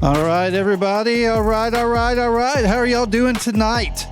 All right, everybody. All right. How are y'all doing tonight?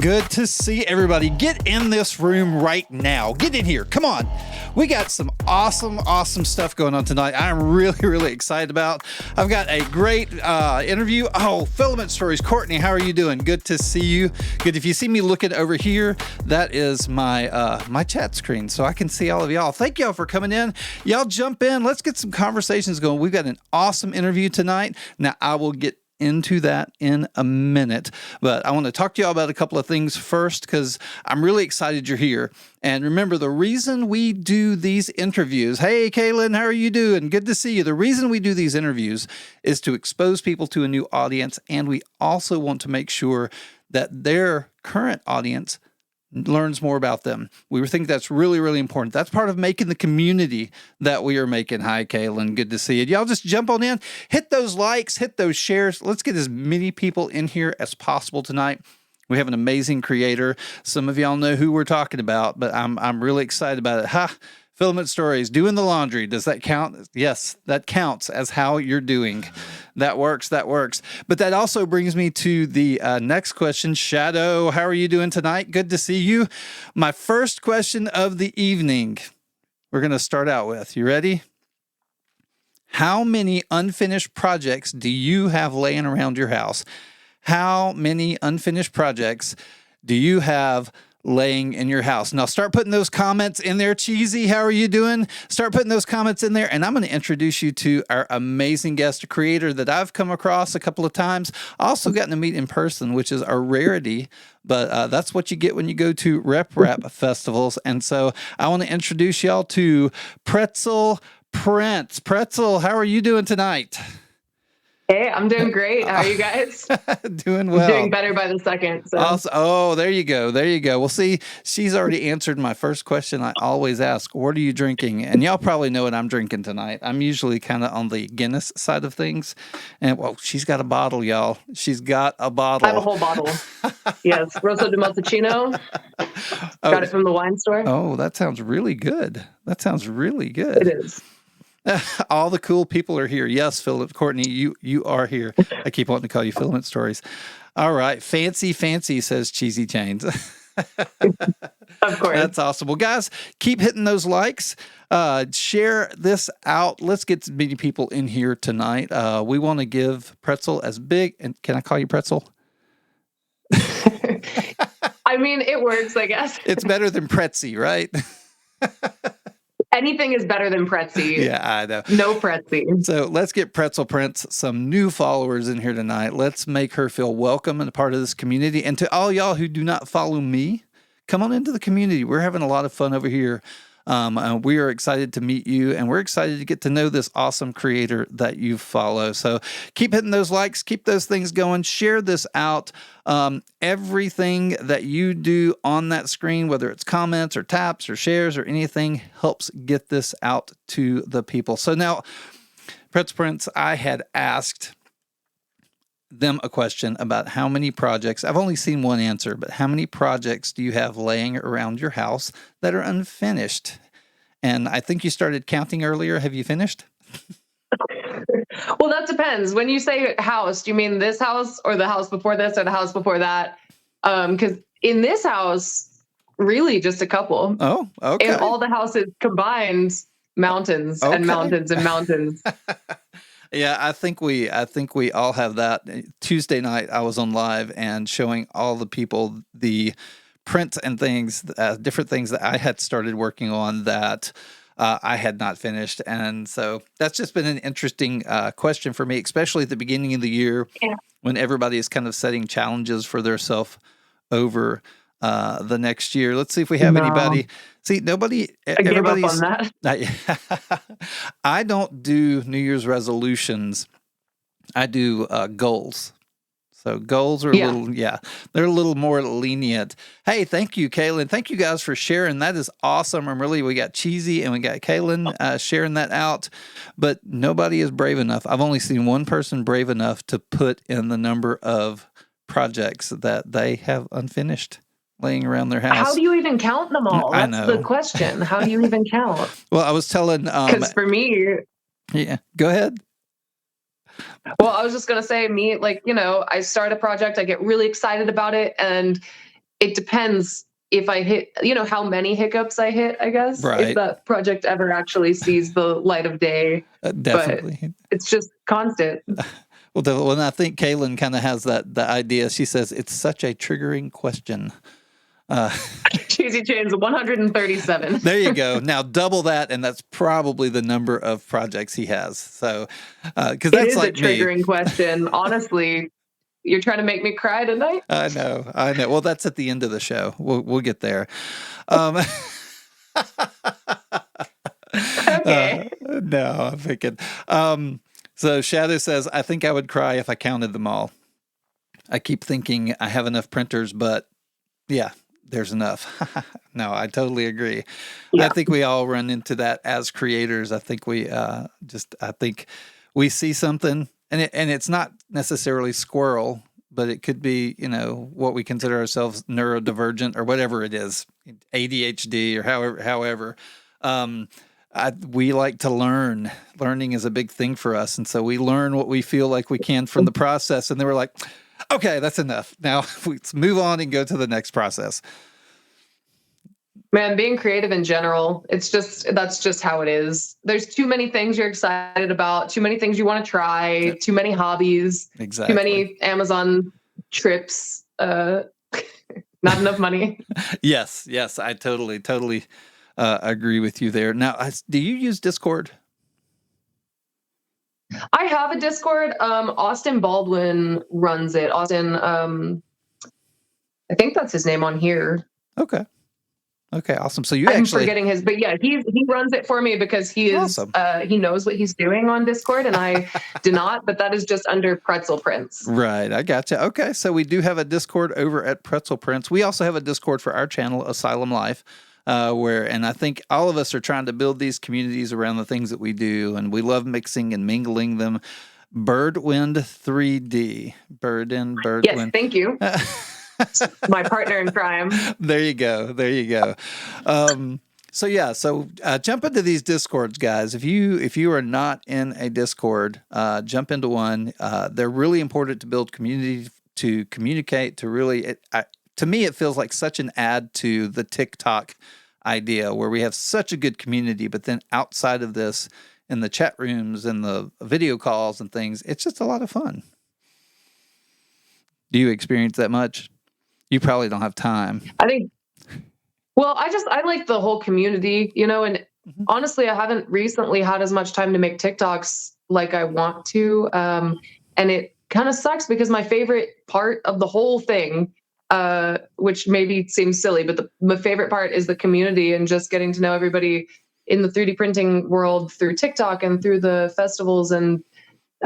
Good to see everybody. Get in this room right now. Get in here. Come on. We got some awesome stuff going on tonight. I'm really excited about. I've got a great interview. Oh, Filament Stories. Courtney, how are you doing? Good to see you. Good. If you see me looking over here, that is my my chat screen, so I can see all of y'all. Thank y'all for coming in. Y'all jump in. Let's get some conversations going. We've got an awesome interview tonight. Now, I will get into that in a minute, but I want to talk to y'all about a couple of things first because I'm really excited you're here. And remember, the reason we do these interviews, hey, Kaylin, how are you doing? Good to see you. The reason we do these interviews is to expose people to a new audience, and we also want to make sure that their current audience learns more about them. We think that's really important. That's part of making the community that we are making. Hi, Kaylin. Good to see you. Y'all just jump on in, hit those likes, hit those shares. Let's get as many people in here as possible tonight. We have an amazing creator. Some of y'all know who we're talking about, but I'm really excited about it. Filament Stories, doing the laundry. Does that count? Yes, that counts as how you're doing. That works. But that also brings me to the next question. Shadow, how are you doing tonight? Good to see you. My first question of the evening, we're going to start out with. You ready? How many unfinished projects do you have laying around your house? How many unfinished projects do you have laying in your house? Now start putting those comments in there. Cheesy, how are you doing? Start putting those comments in there, and I'm going to introduce you to our amazing guest creator that I've come across a couple of times. Also gotten to meet in person, which is a rarity, but that's what you get when you go to rap festivals. And so I want to introduce y'all to PretzelPrints. Pretzel, how are you doing tonight? Hey, I'm doing great. How are you guys? Doing well. I'm doing better by the second. So. Also, oh, there you go. Well, see, she's already answered my first question I always ask. What are you drinking? And y'all probably know what I'm drinking tonight. I'm usually kind of on the Guinness side of things. And, well, she's got a bottle, y'all. She's got a bottle. I have a whole bottle. Yes, Rosso di Montecino. Got it from the wine store. Oh, that sounds really good. It is. All the cool people are here. Yes, Philip, Courtney, you are here. I keep wanting to call you Filament Stories. All right. Fancy, says Cheesy Chains. Of course. That's awesome. Well, guys, keep hitting those likes. Share this out. Let's get as many people in here tonight. We want to give Pretzel as big, and can I call you Pretzel? I mean, it works, I guess. It's better than Pretzy, right? Anything is better than Pretzy. Yeah, I know. No Pretzy. So let's get PretzelPrints some new followers in here tonight. Let's make her feel welcome and a part of this community. And to all y'all who do not follow me, come on into the community. We're having a lot of fun over here. We are excited to meet you, and we're excited to get to know this awesome creator that you follow. So keep hitting those likes, keep those things going, share this out. Everything that you do on that screen, whether it's comments or taps or shares or anything, helps get this out to the people. So now, PretzelPrints, I had asked them a question about how many projects, I've only seen one answer, but how many projects do you have laying around your house that are unfinished? And I think you started counting earlier. Have you finished? Well, that depends. When you say house, do you mean this house or the house before this or the house before that? Because in this house, really just a couple. Oh, okay. And all the houses combined, mountains and mountains and mountains. Yeah, I think we all have that. Tuesday night, I was on live and showing all the people the prints and things, different things that I had started working on that I had not finished. And so that's just been an interesting question for me, especially at the beginning of the year when everybody is kind of setting challenges for themselves over the next year. Let's see if we have anybody. See, nobody. I gave up on that. I don't do New Year's resolutions. I do goals. So goals are they're a little more lenient. Hey, thank you, Kaylin. Thank you guys for sharing. That is awesome. We got Cheesy and we got Kaylin sharing that out, but nobody is brave enough. I've only seen one person brave enough to put in the number of projects that they have unfinished laying around their house. How do you even count them all? That's the question. How do you even count? Well, I was telling... Because for me... Yeah, go ahead. Well, I was just going to say, me, like, I start a project, I get really excited about it, and it depends if I hit, how many hiccups I hit, I guess, if Right. that project ever actually sees the light of day. But Definitely. it's just constant. Well, and I think Kaylin kind of has the idea. She says it's such a triggering question. Cheesy Chains 137. There you go. Now double that, and that's probably the number of projects he has. So, because It that's is a like me. triggering question. Honestly, you're trying to make me cry tonight? I know. Well, that's at the end of the show. We'll get there. Okay. No, I'm thinking. So Shadow says, I think I would cry if I counted them all. I keep thinking I have enough printers, but yeah, there's enough. No, I totally agree. Yeah. I think we all run into that as creators. I think I think we see something, and it's not necessarily squirrel, but it could be, what we consider ourselves neurodivergent or whatever it is, ADHD or however. We like to learn. Learning is a big thing for us, and so we learn what we feel like we can from the process, and then we're like, okay, that's enough. Now let's move on and go to the next process. Man, being creative in general, that's just how it is. There's too many things you're excited about, too many things you want to try, too many hobbies, Exactly. too many Amazon trips, not enough money. Yes, I totally agree with you there. Now, do you use Discord? I have a Discord. Austin Baldwin runs it. Austin, I think that's his name on here. Okay, awesome. So I'm forgetting his, but yeah, he runs it for me because he is awesome. He knows what he's doing on Discord, and I do not. But that is just under PretzelPrints. Right, I gotcha. Okay, so we do have a Discord over at PretzelPrints. We also have a Discord for our channel, Asylum Life, and I think all of us are trying to build these communities around the things that we do, and we love mixing and mingling them. Birdwind 3D, Birdwind. Yes, thank you. My partner in crime. There you go. So jump into these Discords, guys. If you are not in a Discord, jump into one. They're really important to build community, to communicate, to really. To me, it feels like such an add to the TikTok idea, where we have such a good community, but then outside of this, in the chat rooms and the video calls and things, it's just a lot of fun. Do you experience that much? You probably don't have time. I think. Well, I like the whole community, and honestly, I haven't recently had as much time to make TikToks like I want to. And it kind of sucks because my favorite part of the whole thing, which maybe seems silly, but my favorite part is the community and just getting to know everybody in the 3D printing world through TikTok and through the festivals and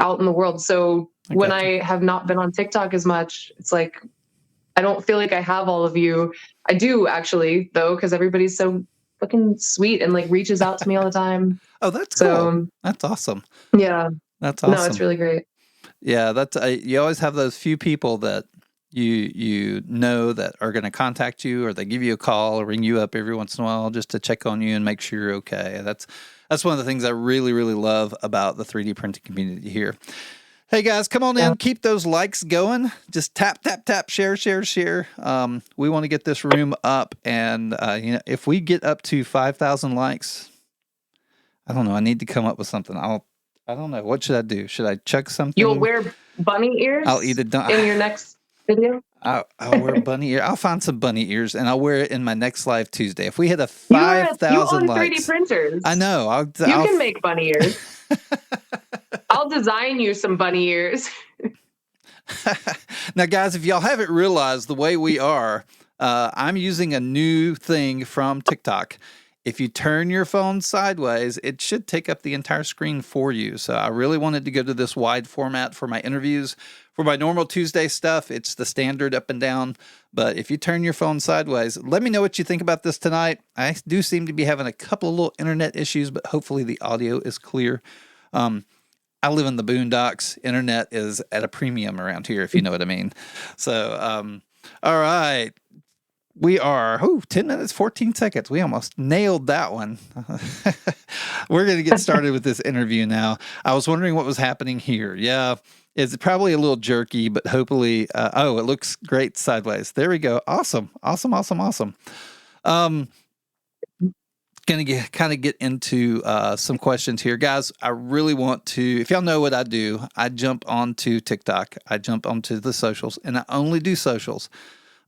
out in the world. So when I have not been on TikTok as much, it's like, I don't feel like I have all of you. I do actually, though, because everybody's so fucking sweet and like reaches out to me all the time. Oh, that's cool. That's awesome. Yeah, that's awesome. No, it's really great. Yeah, that's you always have those few people that you know that are going to contact you, or they give you a call or ring you up every once in a while just to check on you and make sure you're okay. That's one of the things I really, really love about the 3D printing community here. Hey guys, come on in. Keep those likes going. Just tap, share. We want to get this room up, and if we get up to 5,000 likes, I don't know. I need to come up with something. I don't know. What should I do? Should I chuck something? You'll wear bunny ears. I'll eat it in your next video. I'll wear bunny ear. I'll find some bunny ears, and I'll wear it in my next live Tuesday. If we hit a 5,000 likes, 3D printers. I know. You can make bunny ears. I'll design you some bunny ears. Now, guys, if y'all haven't realized the way we are, I'm using a new thing from TikTok. If you turn your phone sideways, it should take up the entire screen for you. So I really wanted to go to this wide format for my interviews. For my normal Tuesday stuff, it's the standard up and down. But if you turn your phone sideways, let me know what you think about this tonight. I do seem to be having a couple of little internet issues, but hopefully the audio is clear. I live in the boondocks. Internet is at a premium around here, if you know what I mean. So, all right. We are 10 minutes, 14 seconds. We almost nailed that one. We're going to get started with this interview now. I was wondering what was happening here. Yeah, it's probably a little jerky, but hopefully, it looks great sideways. There we go. Awesome. Going to kind of get into some questions here. Guys, I really want to, if y'all know what I do, I jump onto TikTok. I jump onto the socials, and I only do socials.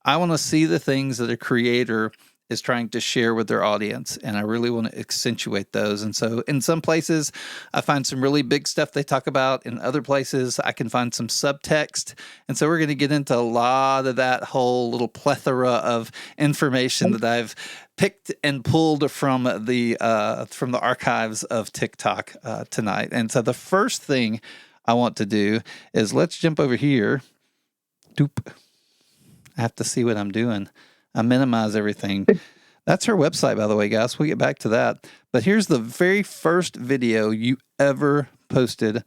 I want to see the things that a creator is trying to share with their audience, and I really want to accentuate those. And so in some places, I find some really big stuff they talk about. In other places, I can find some subtext. And so we're going to get into a lot of that whole little plethora of information that I've picked and pulled from the archives of TikTok tonight. And so the first thing I want to do is let's jump over here. Doop. I have to see what I'm doing. I minimize everything. That's her website, by the way, guys. We'll get back to that. But here's the very first video you ever posted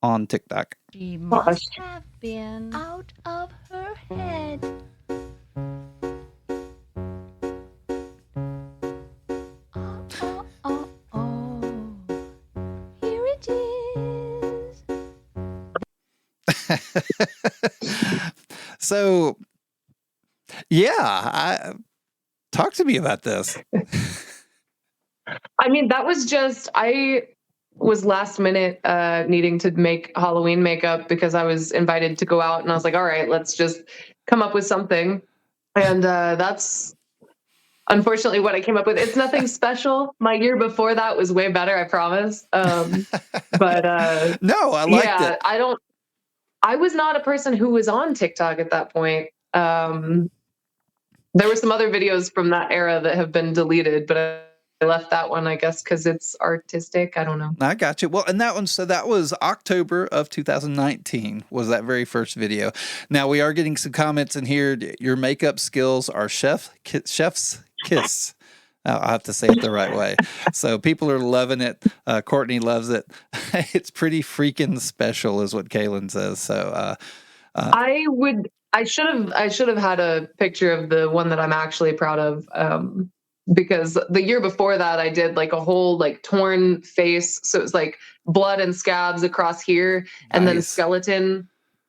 on TikTok. She must have been out of her head. Oh. Here it is. So, yeah, talk to me about this. I mean, that was just, I was last minute needing to make Halloween makeup because I was invited to go out, and I was like, all right, let's just come up with something. And that's unfortunately what I came up with. It's nothing special. My year before that was way better, I promise. But no, I liked it. I was not a person who was on TikTok at that point. There were some other videos from that era that have been deleted, but I left that one, I guess, because it's artistic. I don't know. I got you. Well, and that one, so that was October of 2019 was that very first video. Now we are getting some comments in here. Your makeup skills are chef's kiss. I'll have to say it the right way. So people are loving it. Courtney loves it. It's pretty freaking special is what Kaylin says. So I should have had a picture of the one that I'm actually proud of. Because the year before that, I did like a whole like torn face. So it was like blood and scabs across here, and then skeleton,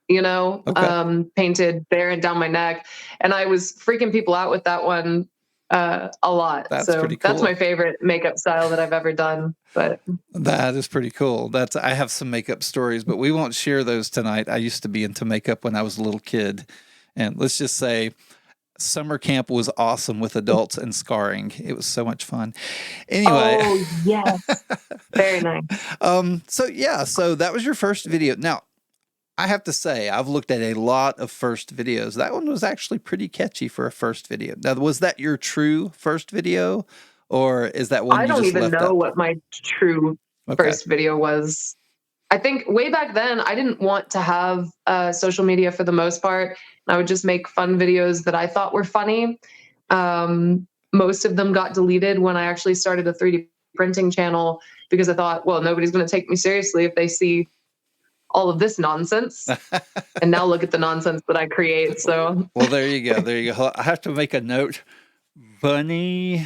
painted there and down my neck. And I was freaking people out with that one a lot. That's so pretty cool. That's my favorite makeup style that I've ever done. But that is pretty cool. I have some makeup stories, but we won't share those tonight. I used to be into makeup when I was a little kid. And let's just say summer camp was awesome with adults and scarring. It was so much fun. Anyway. Oh, yes. Very nice. So that was your first video. Now, I have to say, I've looked at a lot of first videos. That one was actually pretty catchy for a first video. Now, was that your true first video, or is that one I you don't just even left know out? what my true first video was. I think way back then, I didn't want to have social media for the most part. I would just make fun videos that I thought were funny. Most of them got deleted when I actually started a 3D printing channel because I thought, well, nobody's going to take me seriously if they see all of this nonsense. And now look at the nonsense that I create. So, well, there you go. I have to make a note. Bunny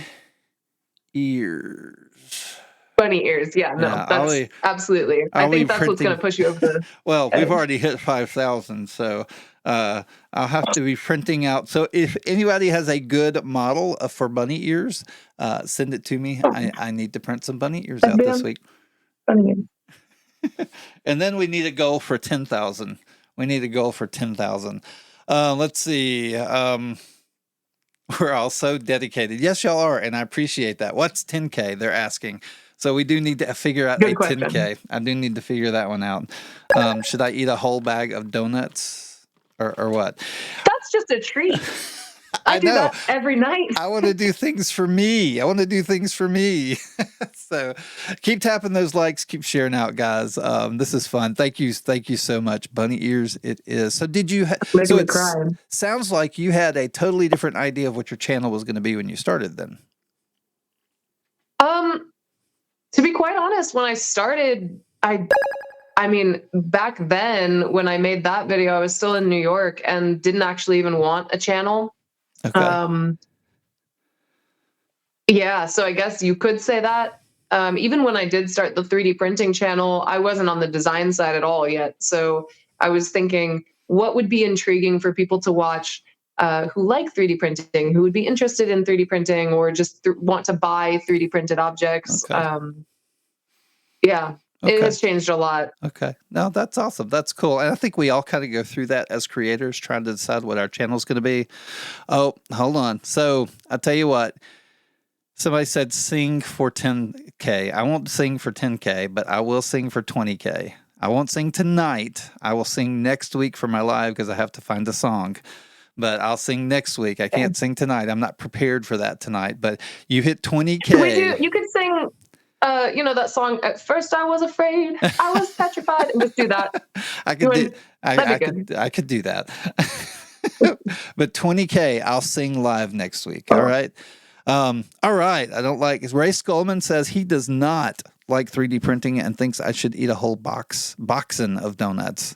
ears. Bunny ears. Yeah, no, that's absolutely. I think that's what's going to push you over the Well, we've already hit 5,000, so I'll have to be printing out. So if anybody has a good model for bunny ears, send it to me. I need to print some bunny ears out this week. And then we need a goal for 10,000. Let's see. We're all so dedicated. Yes, y'all are, and I appreciate that. What's 10K? They're asking. So we do need to figure out a 10K. I do need to figure that one out. Should I eat a whole bag of donuts or what? That's just a treat. I do that every night. I want to do things for me. So keep tapping those likes. Keep sharing out, guys. This is fun. Thank you so much. Bunny ears it is. So did you so it sounds like you had a totally different idea of what your channel was going to be when you started then. To be quite honest, when I started, I mean, back then when I made that video, I was still in New York and didn't actually even want a channel. Okay. Yeah, so I guess you could say that. Even when I did start the 3D printing channel, I wasn't on the design side at all yet. So I was thinking, what would be intriguing for people to watch who like 3D printing, who would be interested in 3D printing, or just want to buy 3D printed objects. Okay. Yeah, it has changed a lot. Okay. No, that's awesome. That's cool. And I think we all kind of go through that as creators, trying to decide what our channel is going to be. Oh, hold on. So I'll tell you what. Somebody said sing for 10K. I won't sing for 10K, but I will sing for 20K. I won't sing tonight. I will sing next week for my live because I have to find a song. But I'll sing next week. I can't sing tonight. I'm not prepared for that tonight. But you hit 20K. You could sing, that song. At first, I was afraid. I was petrified. And just do that. I could do that. But 20K, I'll sing live next week. All right. All right. I don't like. Ray Skullman says he does not like 3D printing and thinks I should eat a whole boxin of donuts.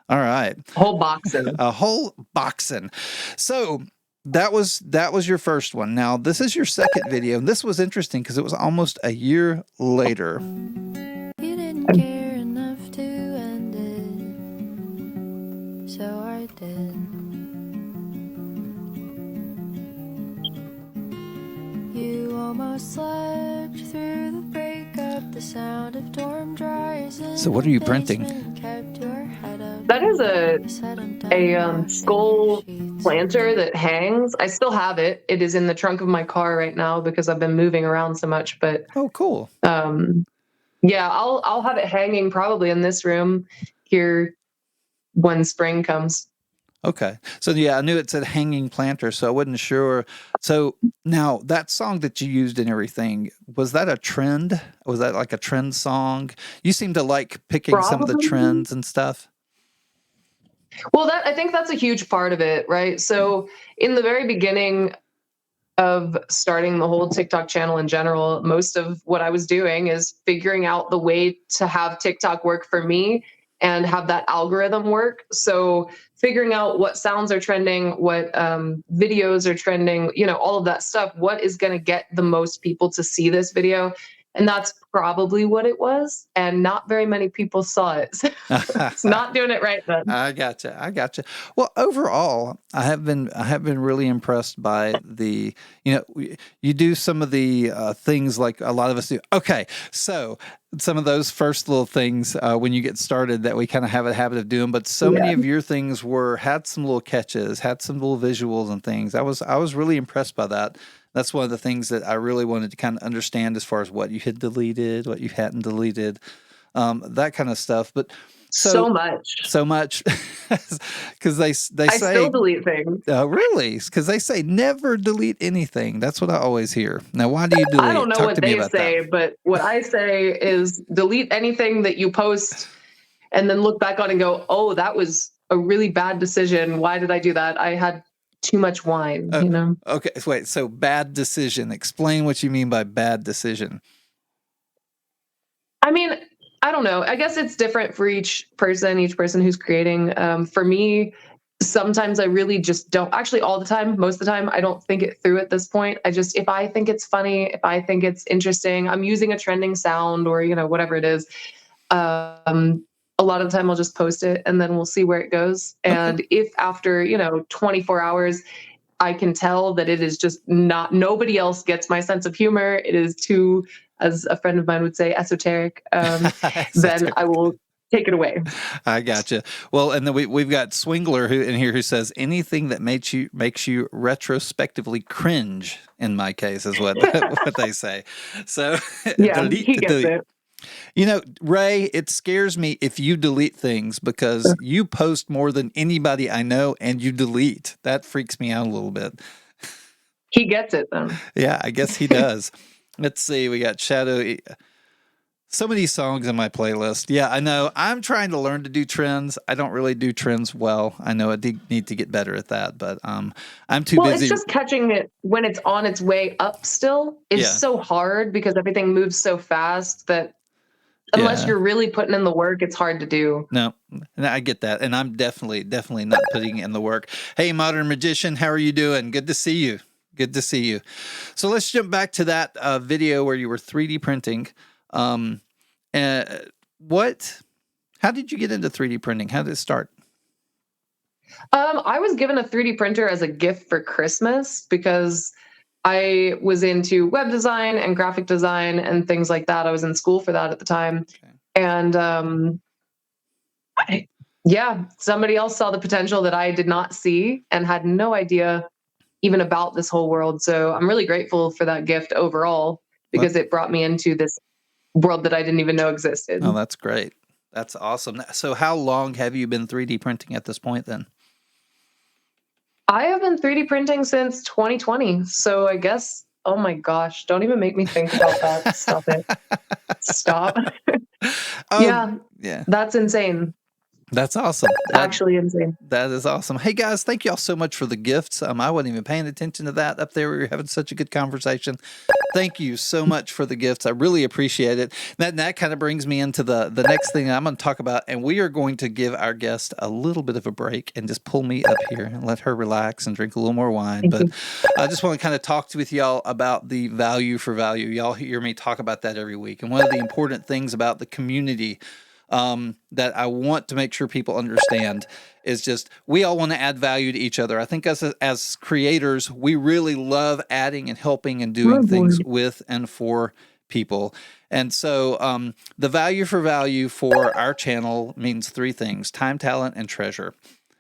All right. A whole boxin. So that was your first one. Now this is your second video. And this was interesting because it was almost a year later. You didn't care enough to end it, so I did. You almost slept through the breakup, the sound of dorm dries. So what are you printing? That is a skull planter that hangs. I still have it. It is in the trunk of my car right now because I've been moving around so much. But oh, cool. Yeah, I'll have it hanging probably in this room here when spring comes. Okay. So yeah, I knew it said hanging planter, so I wasn't sure. So now that song that you used and everything, was that a trend? Was that like a trend song? You seem to like picking some of the trends and stuff. Well, I think that's a huge part of it, right? So in the very beginning of starting the whole TikTok channel in general, most of what I was doing is figuring out the way to have TikTok work for me and have that algorithm work. So figuring out what sounds are trending, what videos are trending, all of that stuff. What is going to get the most people to see this video? And that's probably what it was. And not very many people saw it. So it's not doing it right then. I gotcha. Well, overall, I have been really impressed by the, you do some of the things like a lot of us do. Okay. So some of those first little things when you get started that we kind of have a habit of doing, but so many of your things had some little catches, had some little visuals and things. I was really impressed by that. That's one of the things that I really wanted to kind of understand as far as what you had deleted, what you hadn't deleted, that kind of stuff. But so much, because they say I still delete things. Really? Because they say never delete anything. That's what I always hear. Now, why do you delete? I don't know what they say, but what I say is delete anything that you post, and then look back on and go, "Oh, that was a really bad decision. Why did I do that? I had too much wine." Okay, wait. So bad decision. Explain what you mean by bad decision. I mean, I don't know. I guess it's different for each person who's creating. For me, sometimes I really just don't, actually all the time, most of the time, I don't think it through at this point. If I think it's funny, if I think it's interesting, I'm using a trending sound or, whatever it is. A lot of the time I'll just post it and then we'll see where it goes. And if after, 24 hours, I can tell that it is just nobody else gets my sense of humor. It is too, as a friend of mine would say, esoteric. Then I will take it away. I gotcha. Well, and then we've got Swingler who says anything that makes you retrospectively cringe. In my case, is what they say. So yeah, he gets it. Ray, it scares me if you delete things because you post more than anybody I know and you delete. That freaks me out a little bit. He gets it then. Yeah, I guess he does. Let's see. We got Shadow. So many songs in my playlist. Yeah, I know. I'm trying to learn to do trends. I don't really do trends well. I know I need to get better at that, but I'm too busy. Well, it's just catching it when it's on its way up still. It's so hard because everything moves so fast that unless Yeah. you're really putting in the work, it's hard to do. No, I get that. And I'm definitely not putting in the work. Hey, Modern Magician, how are you doing? Good to see you. Good to see you. So let's jump back to that video where you were 3D printing. How did you get into 3D printing? How did it start? I was given a 3D printer as a gift for Christmas because I was into web design and graphic design and things like that. I was in school for that at the time. Okay. And somebody else saw the potential that I did not see and had no idea even about this whole world. So I'm really grateful for that gift overall because it brought me into this world that I didn't even know existed. Oh, that's great. That's awesome. So how long have you been 3D printing at this point then? I have been 3D printing since 2020. So I guess, oh my gosh, don't even make me think about that. Stop it. Stop. Yeah, that's insane. That's awesome. Actually insane. That is awesome. Hey guys, thank y'all so much for the gifts. I wasn't even paying attention to that up there. We were having such a good conversation. Thank you so much for the gifts. I really appreciate it. That kind of brings me into the next thing I'm going to talk about, and we are going to give our guest a little bit of a break and just pull me up here and let her relax and drink a little more wine. But I just want to kind of talk with y'all about the value for value. Y'all hear me talk about that every week. And one of the important things about the community that I want to make sure people understand is just we all want to add value to each other. I think as creators, we really love adding and helping and doing things with and for people. And so the value for value for our channel means three things: time, talent, and treasure.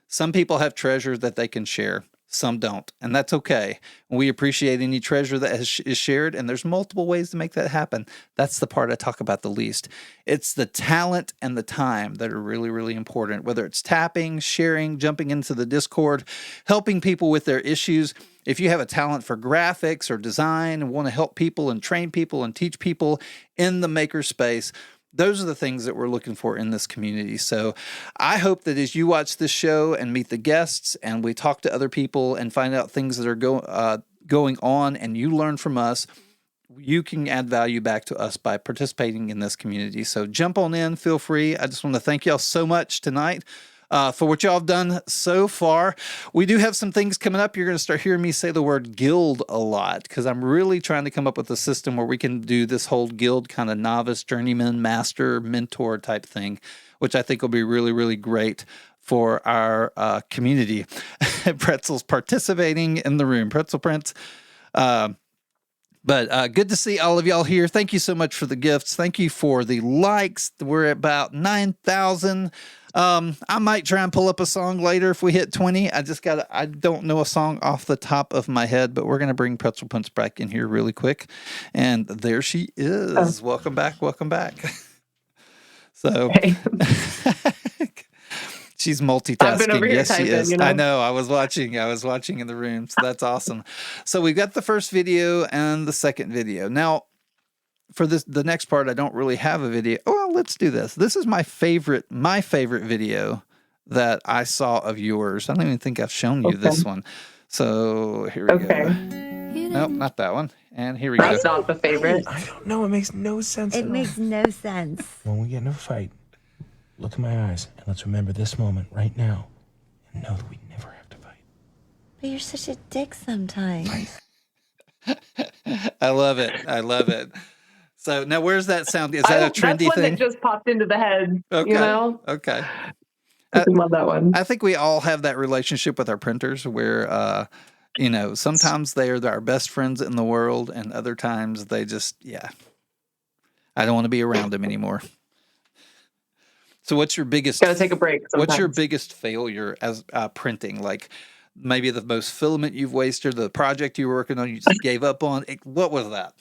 Some people have treasure that they can share. Some don't, and that's okay. We appreciate any treasure that is shared, and there's multiple ways to make that happen. That's the part I talk about the least. It's the talent and the time that are really, really important, whether it's tapping, sharing, jumping into the Discord, helping people with their issues. If you have a talent for graphics or design and want to help people and train people and teach people in the maker space, those are the things that we're looking for in this community. So I hope that as you watch this show and meet the guests and we talk to other people and find out things that are going on and you learn from us, you can add value back to us by participating in this community. So jump on in, feel free. I just want to thank y'all so much tonight for what y'all have done so far. We do have some things coming up. You're going to start hearing me say the word guild a lot because I'm really trying to come up with a system where we can do this whole guild kind of novice, journeyman, master, mentor type thing, which I think will be really, really great for our community. Pretzel's participating in the room. PretzelPrints. But good to see all of y'all here. Thank you so much for the gifts. Thank you for the likes. We're at about 9,000. I might try and pull up a song later if we hit 20. I don't know a song off the top of my head, but we're going to bring PretzelPrints back in here really quick. And there she is. Welcome back. Welcome back. So she's multitasking. I've been over here yes, she is. you know? I know. I was watching in the room. So that's awesome. So we've got the first video and the second video. Now, for the next part, I don't really have a video. Oh, well, let's do this. This is my favorite video that I saw of yours. I don't even think I've shown you this one. So here we go. Nope, not that one. And here we go. That's not the favorite. I don't know. It makes no sense. It makes no sense. When we get in a fight, look in my eyes and let's remember this moment right now and know that we never have to fight. But you're such a dick sometimes. I love it. I love it. So now where's that sound? Is that a trendy that's one thing? that just popped into the head. Okay. You know? Okay. I love that one. I think we all have that relationship with our printers where, sometimes they are our best friends in the world and other times they just, I don't want to be around them anymore. So what's your biggest... Gotta take a break sometimes. What's your biggest failure as printing? Like maybe the most filament you've wasted, the project you were working on, you just gave up on. What was that?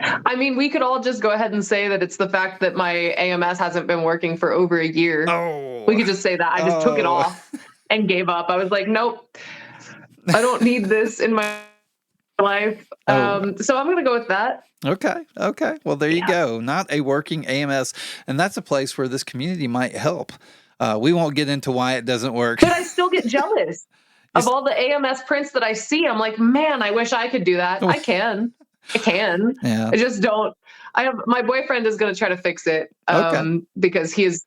I mean, we could all just go ahead and say that it's the fact that my AMS hasn't been working for over a year. Oh. We could just say that. I just took it off and gave up. I was like, nope, I don't need this in my life. So I'm going to go with that. Okay. Well, there you go. Not a working AMS. And that's a place where this community might help. We won't get into why it doesn't work. But I still get jealous of all the AMS prints that I see. I'm like, man, I wish I could do that. I can. Yeah. I just don't. My boyfriend is going to try to fix it Okay. because he is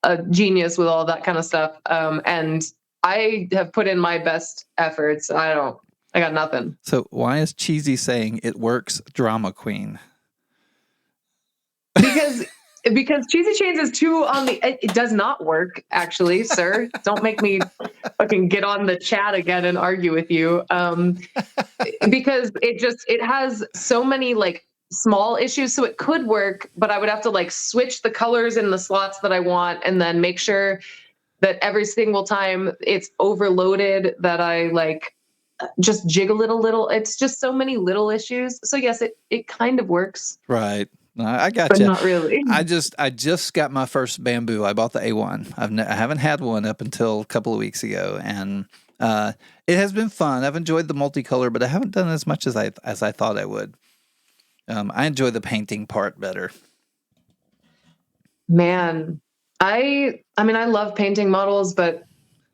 a genius with all that kind of stuff. And I have put in my best efforts. I got nothing. So why is Cheesy saying it works, drama queen? Because Cheesy Chains is too on the. It does not work, actually, sir. Don't make me fucking get on the chat again and argue with you. Because it has so many like small issues, so it could work, but I would have to like switch the colors in the slots that I want, and then make sure that every single time it's overloaded, that I like just jiggle it a little. It's just so many little issues. So yes, it kind of works, Right. No, I got but you. not really. I just got my first bamboo. I bought the A1. I haven't had one up until a couple of weeks ago, and it has been fun. I've enjoyed the multicolor, but I haven't done as much as I thought I would. I enjoy the painting part better. Man, I mean, I love painting models, but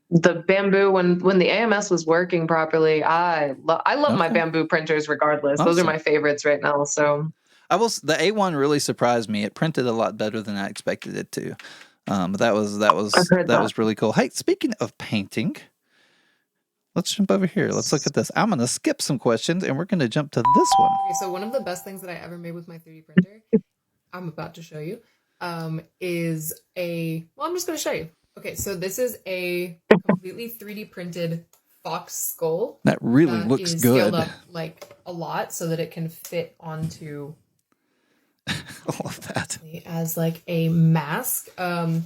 the bamboo, when the AMS was working properly, I love my Okay. bamboo printers regardless. Those are Awesome. my favorites right now. So The A1 really surprised me. It printed a lot better than I expected it to. But that I've heard that. was really cool. Hey, speaking of painting, let's jump over here. Let's look at this. I'm going to skip some questions and we're going to jump to this one. Okay, so one of the best things that I ever made with my 3D printer, I'm about to show you, is I'm just going to show you. Okay, so this is a completely 3D printed fox skull. That really looks is good. Scaled up like a lot so that it can fit onto All of that. as like a mask. I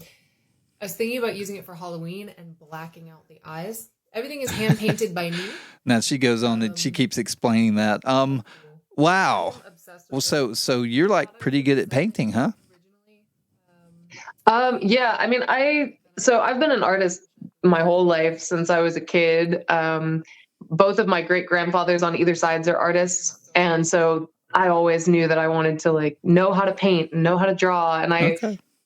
was thinking about using it for Halloween and blacking out the eyes. Everything is hand painted by me. Now she goes on and she keeps explaining that. Wow. Well, so you're like pretty good at painting, huh? Yeah, I mean, I've been an artist my whole life since I was a kid. Both of my great grandfathers on either sides are artists, and so I always knew that I wanted to like know how to paint and know how to draw, and I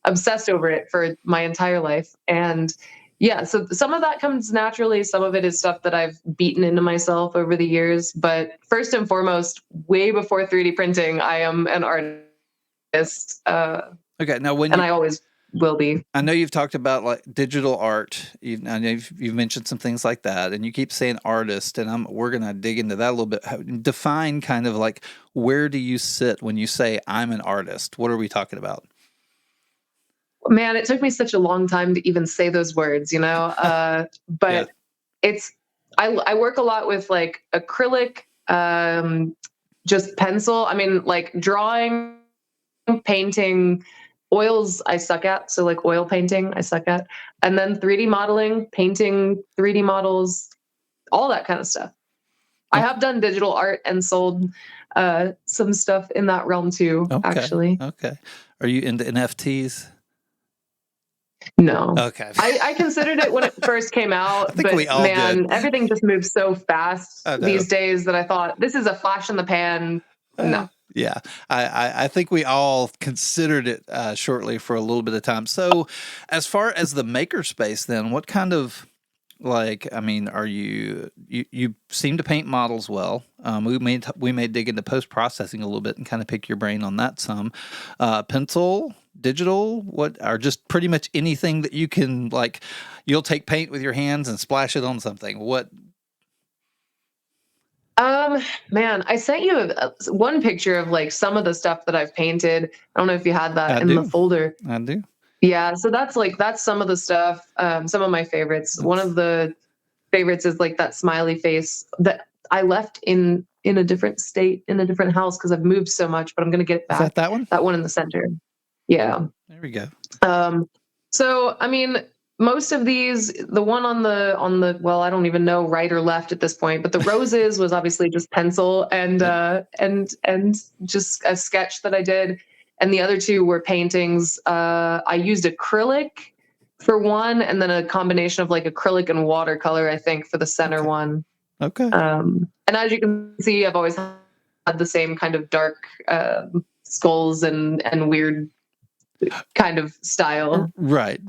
obsessed over it for my entire life. And yeah, so some of that comes naturally. Some of it is stuff that I've beaten into myself over the years. But first and foremost, way before 3D printing, I am an artist. Okay, now and I always will be. I know you've talked about like digital art. I know you've mentioned some things like that, and you keep saying artist, and we're gonna dig into that a little bit. Define kind of like where do you sit when you say I'm an artist? What are we talking about? Man, it took me such a long time to even say those words, but I work a lot with like acrylic, just pencil. I mean, like drawing, painting, oils I suck at. So like oil painting I suck at. And then 3D modeling, painting 3D models, all that kind of stuff. I have done digital art and sold some stuff in that realm too, actually. Okay. Are you into NFTs? No. Okay. I considered it when it first came out, but man, everything just moves so fast these days that I thought this is a flash in the pan. No. Yeah, I think we all considered it shortly for a little bit of time. So as far as the makerspace then, what kind of are you seem to paint models well. We may dig into post-processing a little bit and kind of pick your brain on that some. Pencil, digital, or just pretty much anything that you can you'll take paint with your hands and splash it on something. What? Man, I sent you one picture of like some of the stuff that I've painted. I don't know if you had that in the folder. I do. Yeah, so that's some of the stuff. Some of my favorites. One of the favorites is like that smiley face that I left in a different state, in a different house because I've moved so much, but I'm gonna get it back. Is that one? That one in the center. Yeah. There we go. So I mean, most of these, the one on the well, I don't even know right or left at this point, but the roses was obviously just pencil and just a sketch that I did. And the other two were paintings. I used acrylic for one, and then a combination of like acrylic and watercolor, I think, for the center one. Okay. And as you can see, I've always had the same kind of dark skulls and weird kind of style. Right.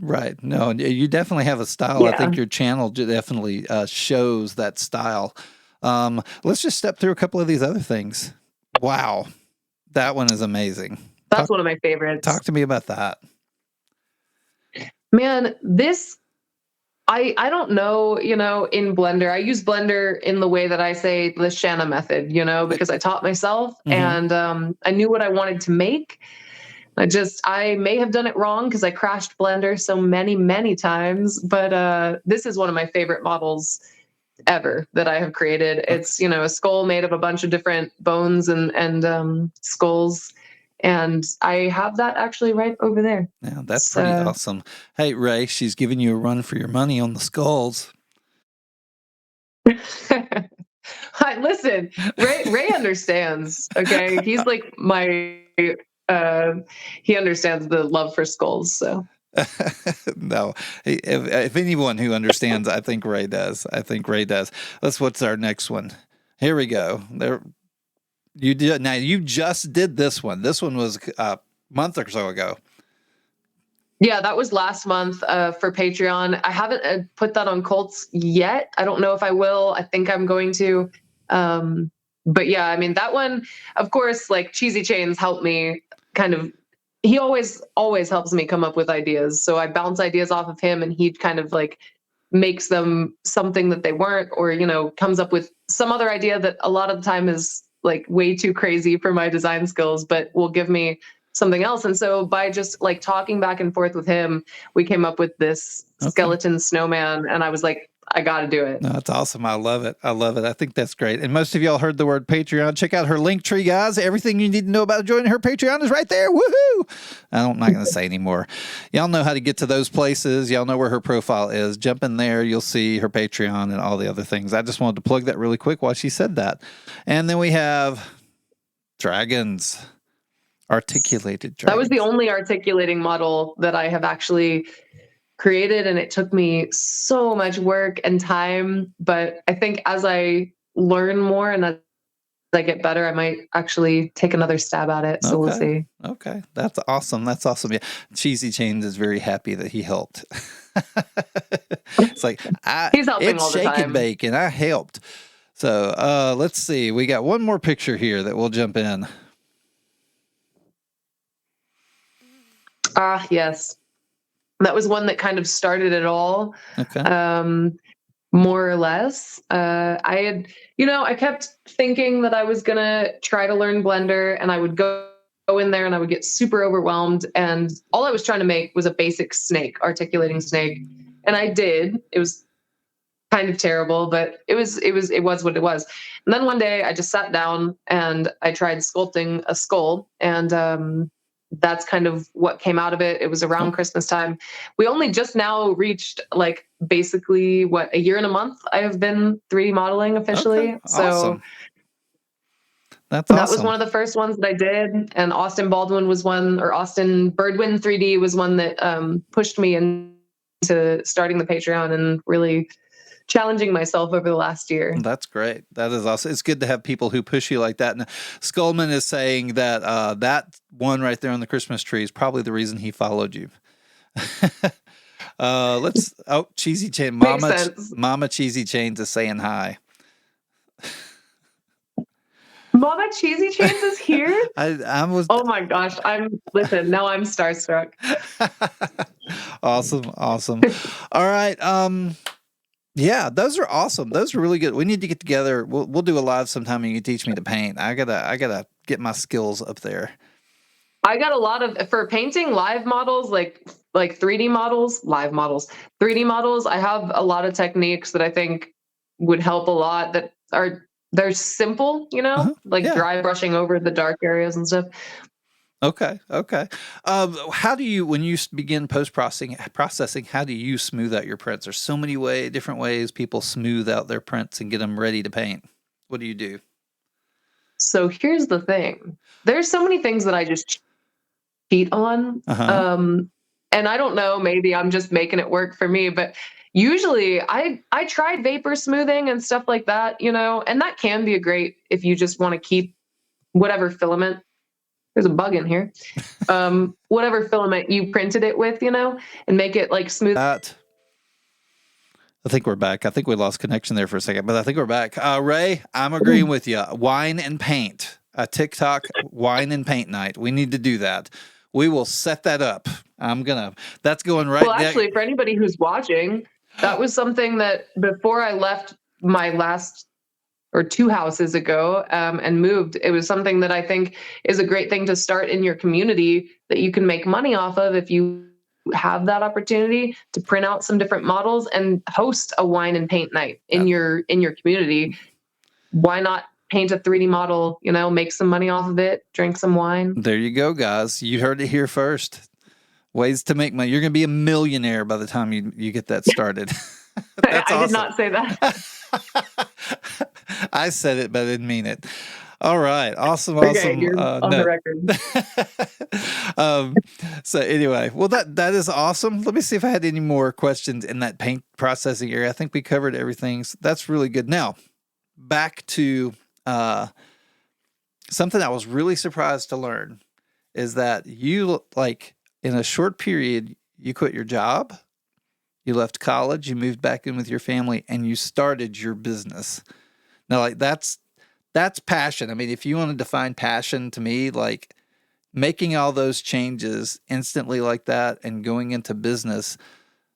No, you definitely have a style. Yeah. I think your channel definitely shows that style. Let's just step through a couple of these other things. Wow. That one is amazing. That's one of my favorites. Talk to me about that. Man, this, I don't know, in Blender. I use Blender in the way that I say the Shanna method, because I taught myself and I knew what I wanted to make. I may have done it wrong because I crashed Blender so many, many times, but this is one of my favorite models ever that I have created. It's, a skull made of a bunch of different bones and skulls. And I have that actually right over there. Yeah, that's pretty awesome. Hey, Ray, she's giving you a run for your money on the skulls. Listen, Ray understands. Okay, he's like my. He understands the love for skulls. So. No, if anyone who understands, I think Ray does. What's our next one? Here we go. There, you did. Now you just did this one. This one was a month or so ago. Yeah, that was last month for Patreon. I haven't put that on Colts yet. I don't know if I will. I think I'm going to. But yeah, I mean, that one, of course, like Cheesy Chains helped me kind of. He always helps me come up with ideas. So I bounce ideas off of him and he kind of like makes them something that they weren't, or, comes up with some other idea that a lot of the time is like way too crazy for my design skills, but will give me something else. And so by just like talking back and forth with him, we came up with this skeleton snowman. And I was like, I got to do it. No, that's awesome. I love it. I think that's great. And most of y'all heard the word Patreon. Check out her link tree, guys. Everything you need to know about joining her Patreon is right there. Woohoo! I'm not going to say anymore. Y'all know how to get to those places. Y'all know where her profile is. Jump in there. You'll see her Patreon and all the other things. I just wanted to plug that really quick while she said that. And then we have dragons. Articulated dragons. That was the only articulating model that I have actually created, and it took me so much work and time, but I think as I learn more and as I get better, I might actually take another stab at it. So we'll see. Okay. That's awesome. Yeah. Cheesy Chains is very happy that he helped. It's like, he's helping all the time. Shake and bake, and I helped. So let's see. We got one more picture here that we'll jump in. Yes. That was one that kind of started it all. Okay. More or less. I kept thinking that I was going to try to learn Blender, and I would go in there and I would get super overwhelmed. And all I was trying to make was a basic snake, articulating snake. And I did. It was kind of terrible, but it was what it was. And then one day I just sat down and I tried sculpting a skull, and that's kind of what came out of it. It was around Christmas time. We only just now reached like basically a year and a month I have been 3D modeling officially. Okay. So awesome. That was one of the first ones that I did. And Austin Baldwin was one, or Austin Birdwin 3D was one that pushed me into starting the Patreon and really challenging myself over the last year. That's great. That is awesome. It's good to have people who push you like that. And Skullman is saying that that one right there on the Christmas tree is probably the reason he followed you. Cheesy Chain, Mama Cheesy Chains is saying hi. Mama Cheesy Chains is here? Oh my gosh. Now I'm starstruck. Awesome. All right. Yeah, those are awesome. Those are really good. We need to get together. We'll do a live sometime and you can teach me to paint. I gotta get my skills up there. I got a lot of, for painting live models, like 3D models, live models, 3D models. I have a lot of techniques that I think would help a lot that they're simple, dry brushing over the dark areas and stuff. Okay. How do you, when you begin processing, how do you smooth out your prints? There's so many different ways people smooth out their prints and get them ready to paint. What do you do? So here's the thing. There's so many things that I just cheat on. And I don't know, maybe I'm just making it work for me, but usually I tried vapor smoothing and stuff like that, and that can be great if you just want to keep whatever filament. There's a bug in here. Whatever filament you printed it with, and make it like smooth. I think we're back. I think we lost connection there for a second, but I think we're back. Ray, I'm agreeing with you. Wine and paint. a TikTok wine and paint night. We need to do that. We will set that up. That's going right Well, there. actually, for anybody who's watching, that was something that before I left my last or 2 houses ago and moved, it was something that I think is a great thing to start in your community that you can make money off of if you have that opportunity to print out some different models and host a wine and paint night in your community. Why not paint a 3D model, make some money off of it, drink some wine? There you go, guys. You heard it here first. Ways to make money. You're going to be a millionaire by the time you get that started. That's I awesome. did not say that. I said it, but I didn't mean it. All right. Awesome. Okay, you're on the record. So anyway, well, that is awesome. Let me see if I had any more questions in that paint processing area. I think we covered everything. So that's really good. Now, back to something I was really surprised to learn is that you, like, in a short period, you quit your job, you left college, you moved back in with your family, and you started your business. Now, like, that's passion. I mean, if you want to define passion to me, like making all those changes instantly like that and going into business,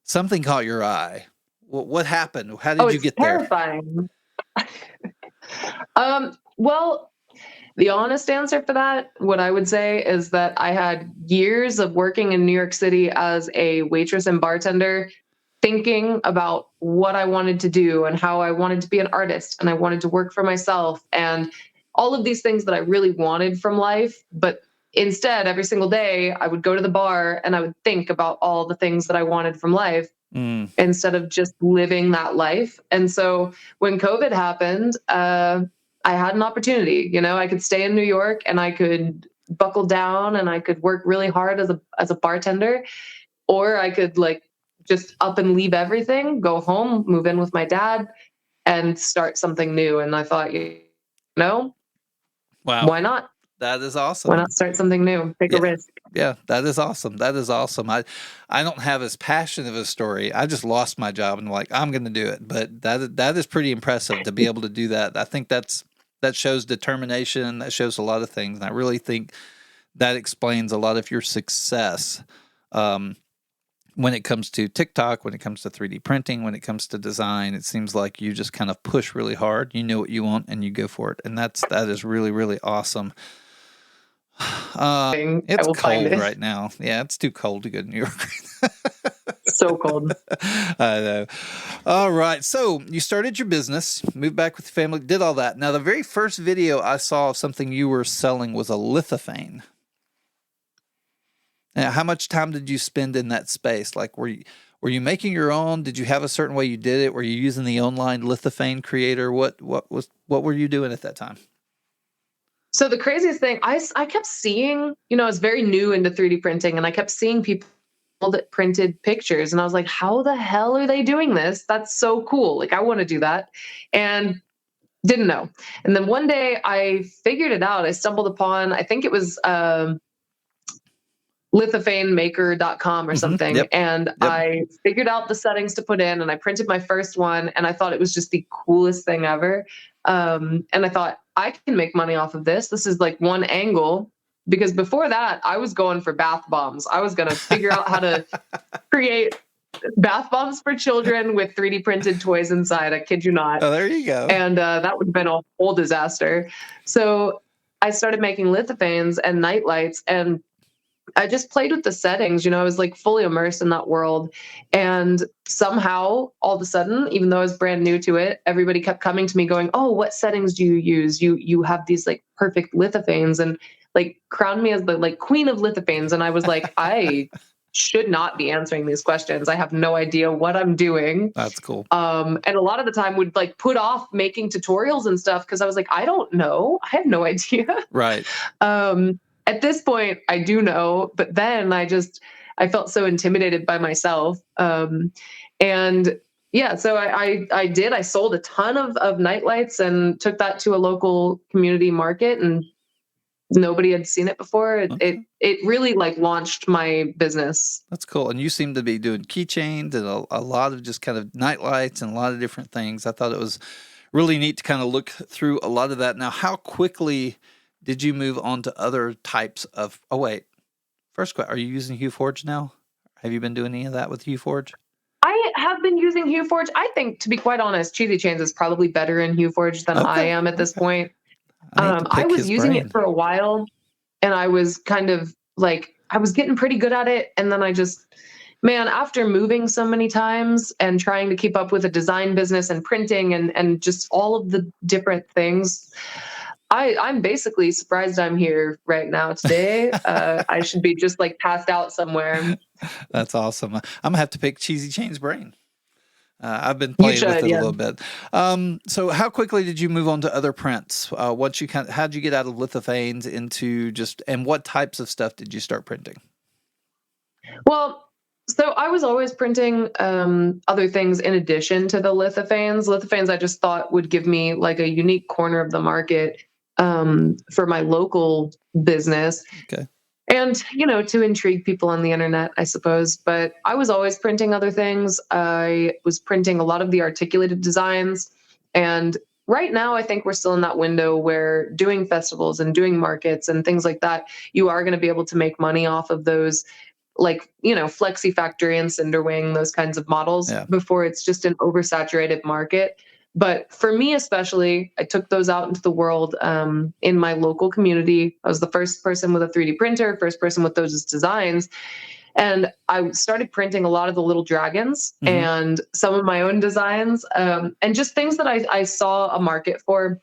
something caught your eye. What happened? How did you get terrifying. Well, the honest answer for that, what I would say is that I had years of working in New York City as a waitress and bartender, thinking about what I wanted to do and how I wanted to be an artist and I wanted to work for myself and all of these things that I really wanted from life. But instead, every single day, I would go to the bar and I would think about all the things that I wanted from life instead of just living that life. And so when COVID happened, I had an opportunity. I could stay in New York and I could buckle down and I could work really hard as a bartender, or I could just up and leave everything, go home, move in with my dad, and start something new. And I thought, wow, why not? That is awesome. Why not start something new? Take a risk. Yeah, that is awesome. That is awesome. I don't have as passionate of a story. I just lost my job and I'm going to do it. But that is pretty impressive to be able to do that. I think that shows determination. That shows a lot of things. And I really think that explains a lot of your success when it comes to TikTok, when it comes to 3D printing, when it comes to design. It seems like you just kind of push really hard. You know what you want and you go for it. And that is really, really awesome. It's cold right now. Yeah, it's too cold to go to New York. So cold. I know. All right. So you started your business, moved back with the family, did all that. Now, the very first video I saw of something you were selling was a lithophane. Now, how much time did you spend in that space? Like, were you making your own? Did you have a certain way you did it? Were you using the online lithophane creator? What were you doing at that time? So the craziest thing, I kept seeing, I was very new into 3D printing, and I kept seeing people that printed pictures, and I was like, how the hell are they doing this? That's so cool. Like, I want to do that. And didn't know. And then one day I figured it out. I stumbled upon, I think it was lithophanemaker.com or something. Yep. And I figured out the settings to put in, and I printed my first one, and I thought it was just the coolest thing ever. And I thought, I can make money off of this. This is like one angle, because before that I was going for bath bombs. I was going to figure out how to create bath bombs for children with 3D printed toys inside. I kid you not. Oh, there you go. And that would have been a whole disaster. So I started making lithophanes and night lights, and I just played with the settings. I was like fully immersed in that world. And somehow, all of a sudden, even though I was brand new to it, everybody kept coming to me going, oh, what settings do you use? You have these like perfect lithophanes, and like crowned me as the like queen of lithophanes. And I was like, I should not be answering these questions. I have no idea what I'm doing. That's cool. And a lot of the time would like put off making tutorials and stuff, because I was like, I don't know. I have no idea. Right. At this point, I do know, but then I felt so intimidated by myself. And yeah, so I sold a ton of night lights and took that to a local community market, and nobody had seen it before. It really like launched my business. That's cool. And you seem to be doing keychains and a lot of just kind of night lights and a lot of different things. I thought it was really neat to kind of look through a lot of that. Now, how quickly did you move on to other types of? Oh wait, first question: are you using HueForge now? Have you been doing any of that with HueForge? I have been using HueForge. I think, to be quite honest, Cheesy Chains is probably better in HueForge than I Okay, am at this okay. point. I need to I pick was his using it brain. for a while, and I was kind of like, I was getting pretty good at it. And then I just, man, after moving so many times and trying to keep up with a design business and printing and just all of the different things, I'm basically surprised I'm here right now today. I should be just like passed out somewhere. That's awesome. I'm gonna have to pick Cheesy Chain's brain. I've been You playing with should, it a yeah. little bit. So how quickly did you move on to other prints? Once you how'd you get out of lithophanes into and what types of stuff did you start printing? Well, so I was always printing other things in addition to the lithophanes. Lithophanes I just thought would give me like a unique corner of the market for my local business. Okay. And, to intrigue people on the internet, I suppose. But I was always printing other things. I was printing a lot of the articulated designs. And right now, I think we're still in that window where doing festivals and doing markets and things like that, you are going to be able to make money off of those, like, Flexi Factory and Cinderwing, those kinds of models, Yeah. before it's just an oversaturated market. But for me, especially, I took those out into the world in my local community. I was the first person with a 3D printer, first person with those designs. And I started printing a lot of the little dragons and some of my own designs and just things that I saw a market for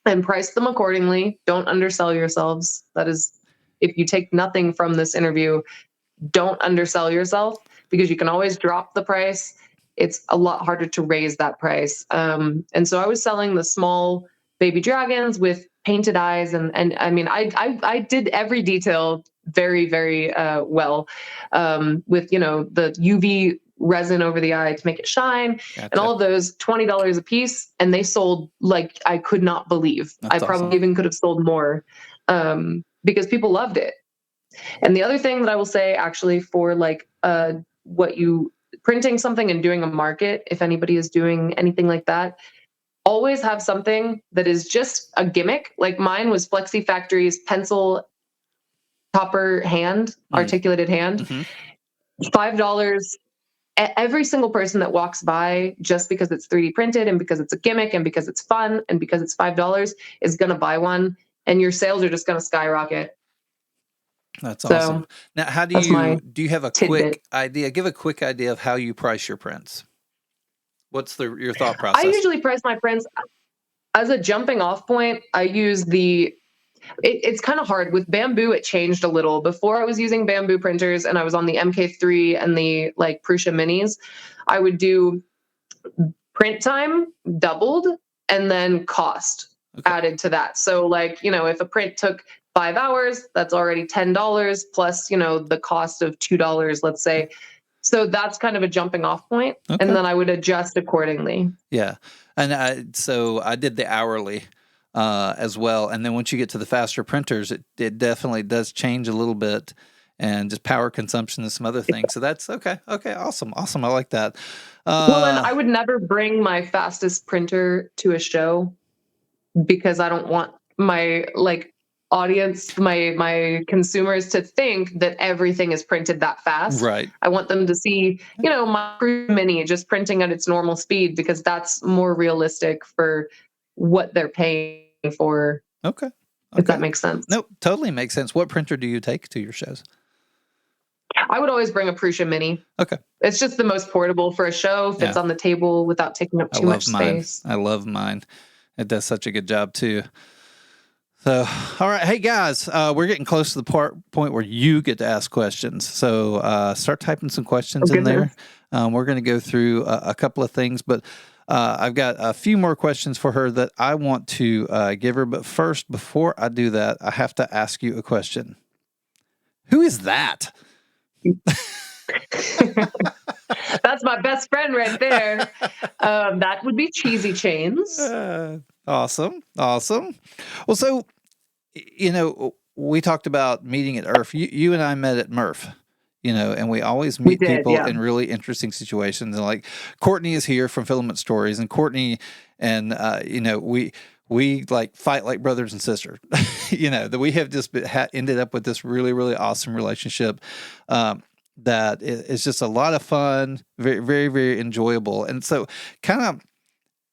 and priced them accordingly. Don't undersell yourselves. That is, if you take nothing from this interview, don't undersell yourself, because you can always drop the price. It's a lot harder to raise that price. And so I was selling the small baby dragons with painted eyes. And I mean, I did every detail very, very well with, the UV resin over the eye to make it shine. Gotcha. And all of those, $20 a piece. And they sold like I could not believe. That's I probably awesome. even could have sold more because people loved it. And the other thing that I will say, actually, for like what you printing something and doing a market, if anybody is doing anything like that, always have something that is just a gimmick. Like mine was Flexi Factory's pencil topper hand, articulated hand, $5. Every single person that walks by, just because it's 3D printed and because it's a gimmick and because it's fun and because it's $5, is going to buy one, and your sales are just going to skyrocket. That's So, awesome. Now, how do that's my you have a tidbit. quick idea? Give a quick idea of how you price your prints. What's your thought process? I usually price my prints as a jumping off point. I use it's kind of hard with Bamboo. It changed a little. Before I was using Bamboo printers and I was on the MK3 and the like Prusa minis, I would do print time doubled and then cost added to that. So like, if a print took 5 hours, that's already $10 plus, the cost of $2, let's say. So that's kind of a jumping off point. Okay. And then I would adjust accordingly. Yeah. And so I did the hourly as well. And then once you get to the faster printers, it definitely does change a little bit, and just power consumption and some other things. So that's okay. Okay. Awesome. Awesome. I like that. Well, and I would never bring my fastest printer to a show because I don't want my audience, my consumers to think that everything is printed that fast. Right. I want them to see, my mini just printing at its normal speed, because that's more realistic for what they're paying for. Okay. If that makes sense. Nope. Totally makes sense. What printer do you take to your shows? I would always bring a Prusa Mini. Okay. It's just the most portable for a show. Fits on the table without taking up too much space. I love mine. It does such a good job too. So, all right. Hey guys, we're getting close to the point where you get to ask questions. So start typing some questions in there. We're going to go through a couple of things, but I've got a few more questions for her that I want to give her. But first, before I do that, I have to ask you a question. Who is that? That's my best friend right there. That would be Cheesy Chains. Awesome. Well, so, we talked about meeting at IRF. You and I met at MRF, and we always meet people in really interesting situations. And like Courtney is here from Filament Stories, and Courtney and, we like fight like brothers and sisters. That we have just ended up with this really, really awesome relationship. That is just a lot of fun, very, very, very enjoyable. And so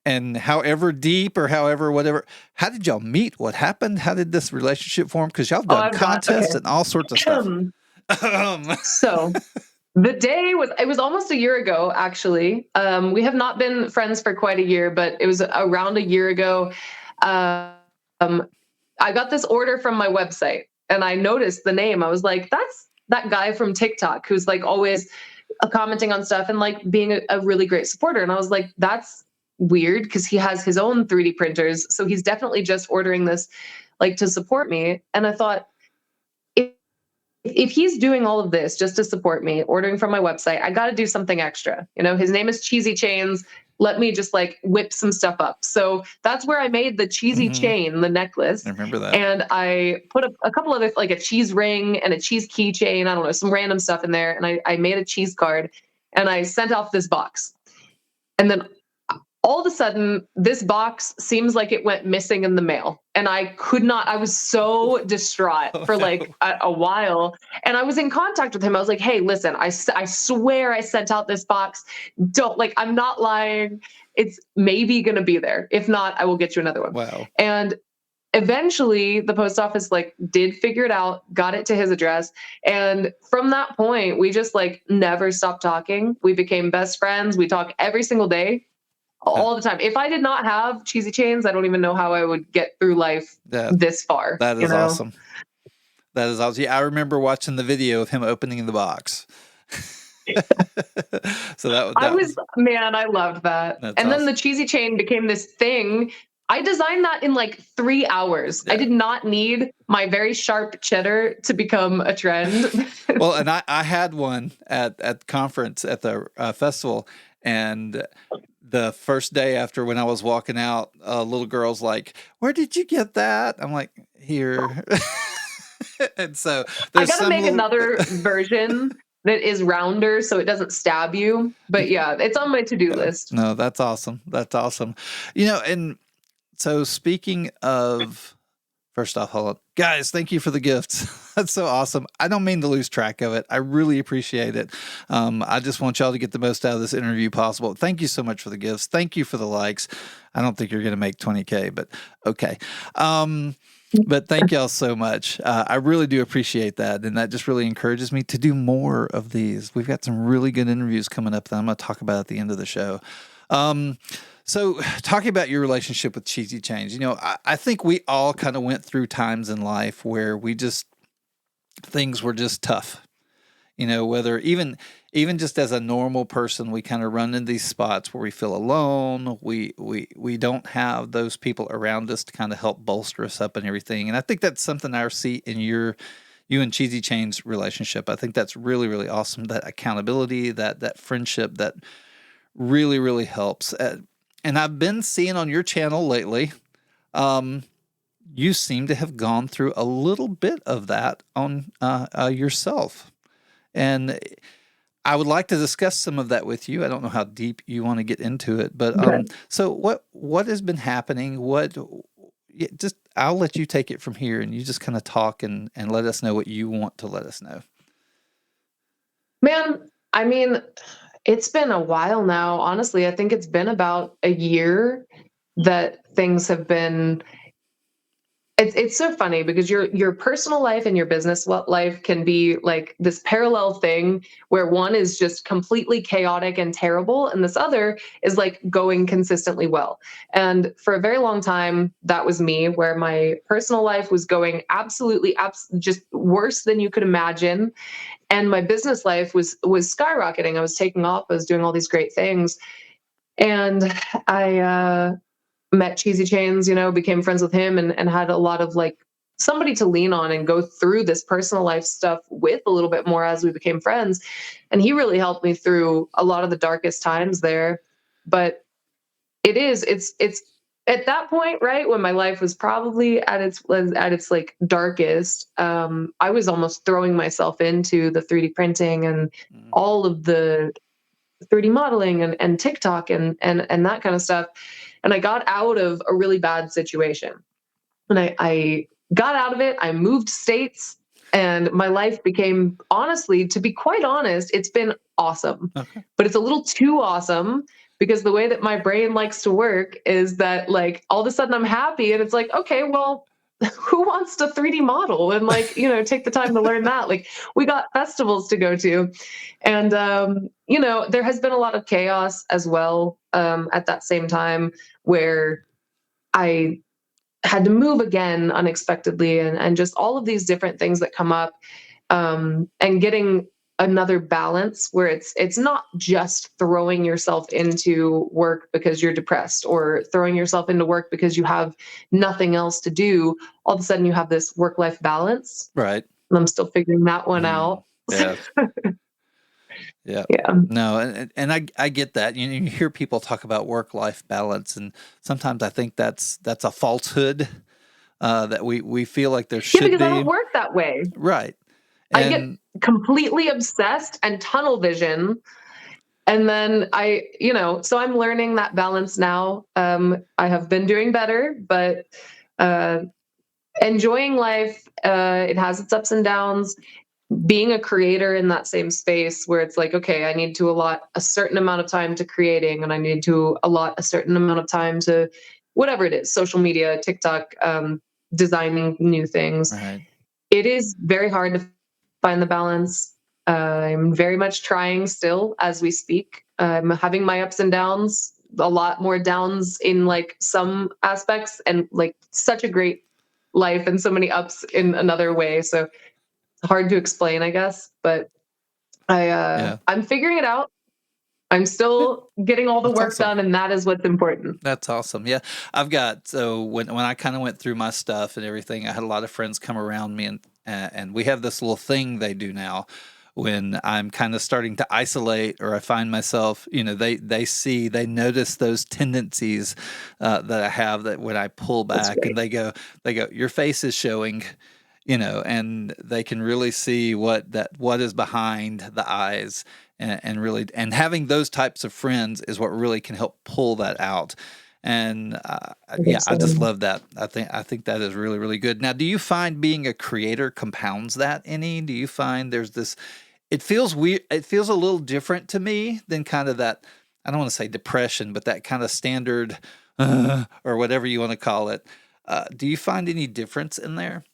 and however deep or however, whatever, how did y'all meet? What happened? How did this relationship form? Because y'all have done contests and all sorts of stuff. So the day it was almost a year ago, actually. We have not been friends for quite a year, but it was around a year ago. I got this order from my website and I noticed the name. I was like, that's that guy from TikTok who's like always commenting on stuff and like being a really great supporter. And I was like, that's weird because he has his own 3D printers. So he's definitely just ordering this like to support me. And I thought, if he's doing all of this just to support me, ordering from my website, I got to do something extra. His name is Cheesy Chains. Let me just like whip some stuff up. So that's where I made the cheesy chain, the necklace. I remember that. And I put a couple other, like a cheese ring and a cheese keychain. I don't know, some random stuff in there. And I made a cheese card and I sent off this box. And then all of a sudden, this box seems like it went missing in the mail. And I was so distraught for like a while. And I was in contact with him. I was like, hey, listen, I swear I sent out this box. I'm not lying. It's maybe going to be there. If not, I will get you another one. Wow. And eventually the post office did figure it out, got it to his address. And from that point, we just never stopped talking. We became best friends. We talk every single day. All the time. If I did not have Cheesy Chains, I don't even know how I would get through life this far. That is awesome. That is awesome. Yeah, I remember watching the video of him opening the box. So I loved that. And awesome. Then the Cheesy Chain became this thing. I designed that in 3 hours. Yeah. I did not need my very sharp cheddar to become a trend. Well, and I had one at conference at the festival, and the first day after when I was walking out, a little girl's like, "Where did you get that?" I'm like, "Here." And so I gotta make another version that is rounder so it doesn't stab you. But yeah, it's on my to-do list. No, that's awesome. That's awesome. And so speaking of, first off, hold on. Guys, thank you for the gifts. That's so awesome. I don't mean to lose track of it. I really appreciate it. I just want y'all to get the most out of this interview possible. Thank you so much for the gifts. Thank you for the likes. I don't think you're going to make 20K, but okay. But thank y'all so much. I really do appreciate that. And that just really encourages me to do more of these. We've got some really good interviews coming up that I'm going to talk about at the end of the show. So talking about your relationship with Cheesy Chains, I think we all kind of went through times in life where things were just tough, whether even just as a normal person, we kind of run into these spots where we feel alone. We don't have those people around us to kind of help bolster us up and everything. And I think that's something I see in you and Cheesy Chains relationship. I think that's really, really awesome. That accountability, that friendship, that really, really helps. And I've been seeing on your channel lately, you seem to have gone through a little bit of that on yourself. And I would like to discuss some of that with you. I don't know how deep you want to get into it, but so what has been happening? I'll let you take it from here, and you just kind of talk and let us know what you want to let us know. Man, I mean, it's been a while now. Honestly, I think it's been about a year that things have been. It's so funny because your personal life and your business life can be like this parallel thing where one is just completely chaotic and terrible, and this other is like going consistently well. And for a very long time, that was me, where my personal life was going absolutely just worse than you could imagine. And my business life was skyrocketing. I was taking off. I was doing all these great things. And I met Cheesy Chains, became friends with him and had a lot of somebody to lean on and go through this personal life stuff with a little bit more as we became friends. And he really helped me through a lot of the darkest times there. But it's at that point, right, when my life was probably at its darkest, I was almost throwing myself into the 3D printing and all of the 3D modeling and TikTok and that kind of stuff. and I got out of a really bad situation. And I got out of it. I moved states, and my life became, honestly, to be quite honest, it's been awesome. Okay. But it's a little too awesome because the way that my brain likes to work is that, like, all of a sudden I'm happy, and it's like, okay, well, who wants to 3D model and, like, take the time to learn that? Like, we got festivals to go to. And, there has been a lot of chaos as well at that same time, where I had to move again unexpectedly, and just all of these different things that come up, and getting another balance where it's not just throwing yourself into work because you're depressed, or throwing yourself into work because you have nothing else to do. All of a sudden you have this work-life balance, Right. and I'm still figuring that one out. Yeah. Yeah. Yeah. No, and I get that. You hear people talk about work-life balance, and sometimes I think that's a falsehood, that we feel like there Yeah, should because I be. don't work that way. Right. I get And completely obsessed and tunnel vision. And then so I'm learning that balance now. I have been doing better, but enjoying life, it has its ups and downs. Being a creator in that same space where it's like, okay, I need to allot a certain amount of time to creating, and I need to allot a certain amount of time to whatever it is, social media, TikTok, designing new things. right. It is very hard to find the balance. I'm very much trying still as we speak. I'm having my ups and downs, a lot more downs in, like, some aspects, and, like, such a great life and so many ups in another way. So it's hard to explain, I guess, but I'm figuring it out. I'm still getting all the That's work awesome. done, and that is what's important. That's awesome. Yeah. So when I kind of went through my stuff and everything, I had a lot of friends come around me, and we have this little thing they do now when I'm kind of starting to isolate, or I find myself, they notice those tendencies that I have, that when I pull back, and they go, your face is showing, and they can really see what is behind the eyes. And really, and having those types of friends is what really can help pull that out. And I just love that. I think that is really, really good. Now, do you find being a creator compounds that any? Do you find there's this? It feels weird. It feels a little different to me than kind of that. I don't want to say depression, but that kind of standard, or whatever you want to call it. Do you find any difference in there?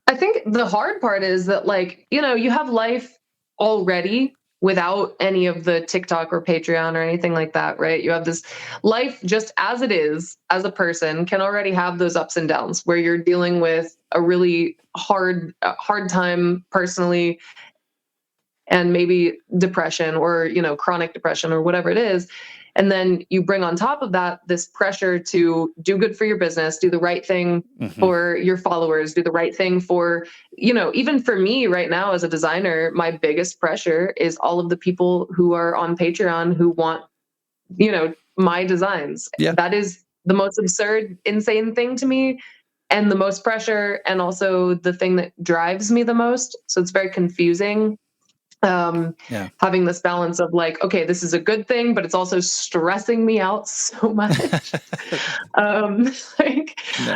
I think the hard part is that, like, you have life already without any of the TikTok or Patreon or anything like that, right? You have this life just as it is, as a person can already have those ups and downs where you're dealing with a really hard time personally, and maybe depression, or chronic depression, or whatever it is. And then you bring on top of that this pressure to do good for your business, do the right thing for your followers, do the right thing for, even for me right now as a designer, my biggest pressure is all of the people who are on Patreon who want, my designs. Yeah. That is the most absurd, insane thing to me, and the most pressure, and also the thing that drives me the most. So it's very confusing. Having this balance of, like, okay, this is a good thing, but it's also stressing me out so much. No,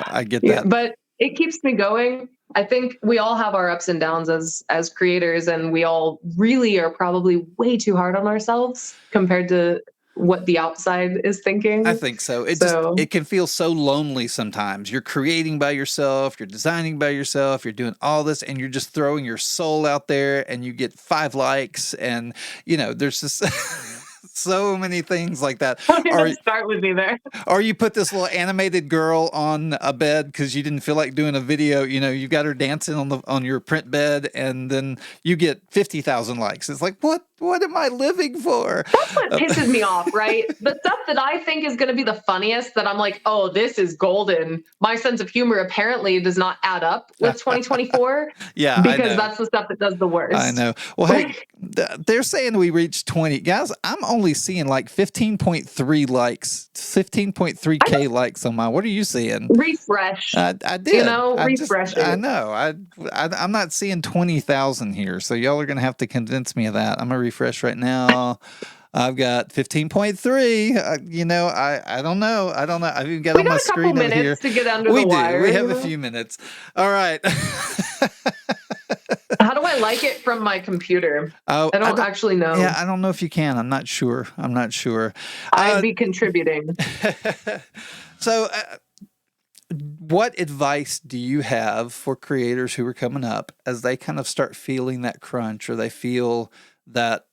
I get that. But it keeps me going. I think we all have our ups and downs as creators, and we all really are probably way too hard on ourselves compared to what the outside is thinking. I think so. It can feel so lonely sometimes. You're creating by yourself, you're designing by yourself, you're doing all this, and you're just throwing your soul out there, and you get 5 likes, and there's just so many things like that. Don't even start with me there. Or you put this little animated girl on a bed because you didn't feel like doing a video. You got her dancing on your print bed, and then you get 50,000 likes. It's like, what am I living for? That's what pisses me off, right? The stuff that I think is going to be the funniest, that I'm like, oh, this is golden. My sense of humor apparently does not add up with 2024. Yeah, because that's the stuff that does the worst. I know. Well, hey, they're saying we reached 20. Guys, I'm only seeing like 15.3 likes, 15.3K likes on mine. What are you seeing? Refresh. I did. Refresh it. I know. I'm not seeing 20,000 here, so y'all are going to have to convince me of that. I'm going to refresh right now. I've got 15.3. I don't know. I've even got We on my got a couple screen over here. minutes to get under We the do. wire. We have a few minutes. All right. How do I like it from my computer? Oh, I don't actually know. Yeah, I don't know if you can. I'm not sure. I'd be contributing. So, what advice do you have for creators who are coming up as they kind of start feeling that crunch, or they feel that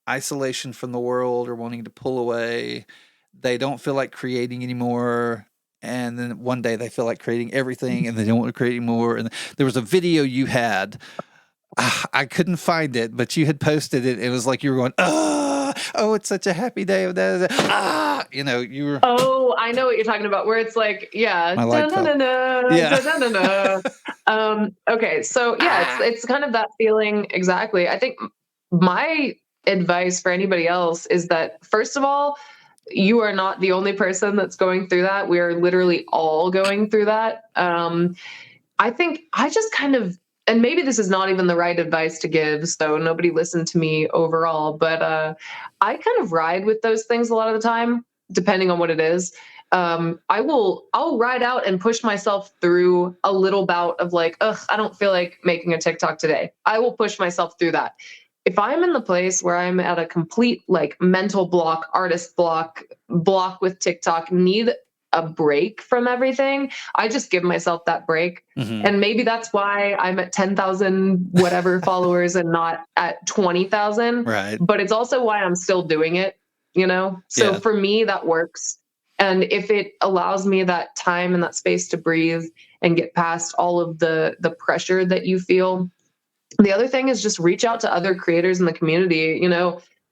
isolation from the world, or wanting to pull away? They don't feel like creating anymore. And then one day they feel like creating everything and they don't want to create anymore. And there was a video you had. I couldn't find it, but you had posted it. It was like you were going, oh, it's such a happy day. You were. Oh, I know what you're talking about. Where it's like, yeah, My light fell. Yeah. Okay, so yeah, it's kind of that feeling exactly. I think my advice for anybody else is that first of all, you are not the only person that's going through that. We are literally all going through that. I think I just kind of, and maybe this is not even the right advice to give, so nobody listened to me overall, but I kind of ride with those things a lot of the time, depending on what it is. I'll ride out and push myself through a little bout of like, ugh, I don't feel like making a TikTok today. I will push myself through that. If I'm in the place where I'm at a complete like mental block, artist block with TikTok, need a break from everything, I just give myself that break. Mm-hmm. And maybe that's why I'm at 10,000 whatever followers and not at 20,000. Right. But it's also why I'm still doing it, So Yeah. for me, that works. And if it allows me that time and that space to breathe and get past all of the pressure that you feel. The other thing is just reach out to other creators in the community.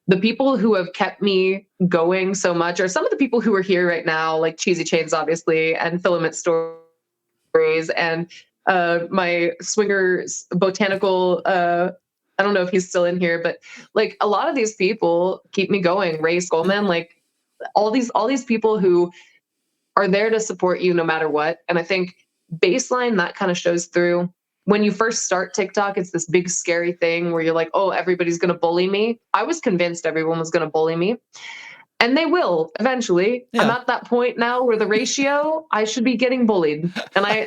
The people who have kept me going so much are some of the people who are here right now, like Cheesy Chains, obviously, and Filament Stories, and my Swinger Botanical. I don't know if he's still in here, but like a lot of these people keep me going. Ray Skolman, like all these people who are there to support you no matter what. And I think baseline that kind of shows through. When you first start TikTok, it's this big scary thing where you're like, oh, everybody's going to bully me. I was convinced everyone was going to bully me. And they will eventually. Yeah. I'm at that point now where the ratio, I should be getting bullied. And I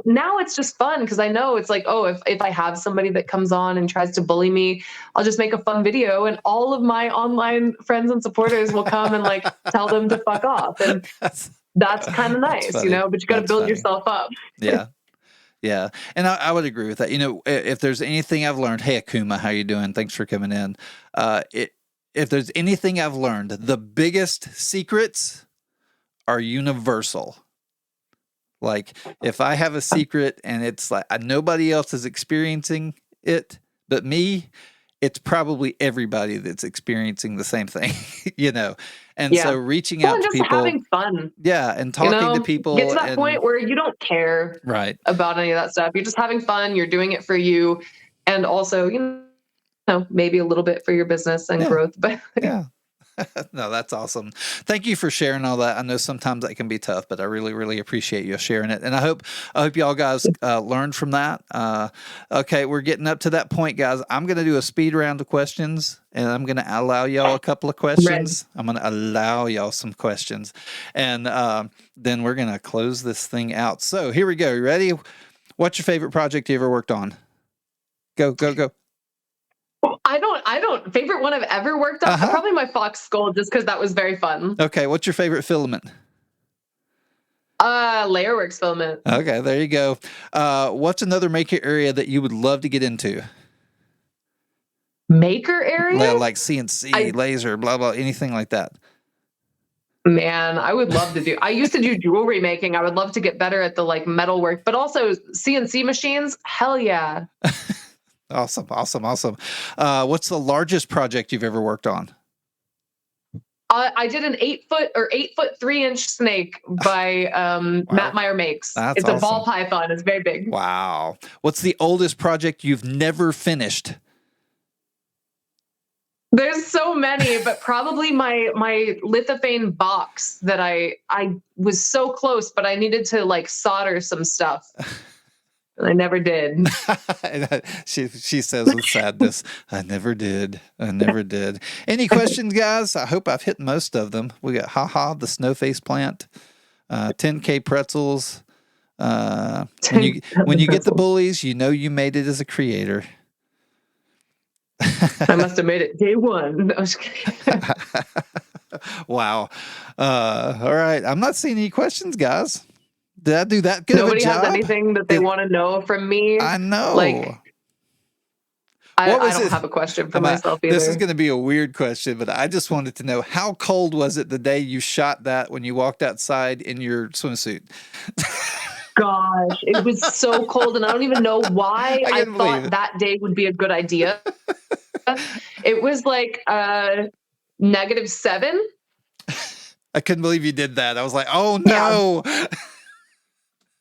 now it's just fun because I know it's like, oh, if I have somebody that comes on and tries to bully me, I'll just make a fun video and all of my online friends and supporters will come and like tell them to fuck off. And that's kind of nice, but you got to build yourself up. Yeah. Yeah. And I would agree with that. If there's anything I've learned, hey, Akuma, how you doing? Thanks for coming in. If there's anything I've learned, the biggest secrets are universal. Like if I have a secret and it's like nobody else is experiencing it but me, it's probably everybody that's experiencing the same thing, And so reaching out to people, having fun. Yeah. And talking to people. Get to that point where you don't care about any of that stuff. You're just having fun. You're doing it for you. And also, maybe a little bit for your business and growth. But yeah. No, that's awesome. Thank you for sharing all that. I know sometimes that can be tough, but I really, really appreciate you sharing it. And I hope y'all guys learned from that. Okay, we're getting up to that point, guys. I'm going to do a speed round of questions, and I'm going to allow y'all a couple of questions. I'm going to allow y'all some questions, and then we're going to close this thing out. So here we go. You ready? What's your favorite project you ever worked on? Go. I don't favorite one I've ever worked on. Probably my Fox Skull, just because that was very fun. Okay, what's your favorite filament? Layerworks filament. Okay, there you go. What's another maker area that you would love to get into? Maker area? Like CNC, laser, blah blah, anything like that. Man, I would love to do. I used to do jewelry making. I would love to get better at the like metal work, but also CNC machines. Hell yeah. Awesome. What's the largest project you've ever worked on? I did an 8-foot 3-inch snake by Matt Meyer Makes. It's awesome. A ball python. It's very big. Wow. What's the oldest project you've never finished? There's so many, but probably my lithophane box that I was so close, but I needed to like solder some stuff. And I never did. she says with sadness, I never did. I never did. Any questions, guys? I hope I've hit most of them. We got the snow face plant, 10K pretzels. When you get the bullies, you know you made it as a creator. I must have made it day one. I was kidding. Wow. All right. I'm not seeing any questions, guys. Did I do that good Nobody of a job? has anything that they want to know from me. I know. Like, I don't have a question for myself either. This is going to be a weird question, but I just wanted to know, how cold was it the day you shot that when you walked outside in your swimsuit? Gosh, it was so cold, and I don't even know why I thought that day would be a good idea. It was like -7. I couldn't believe you did that. I was like, oh no. Yeah.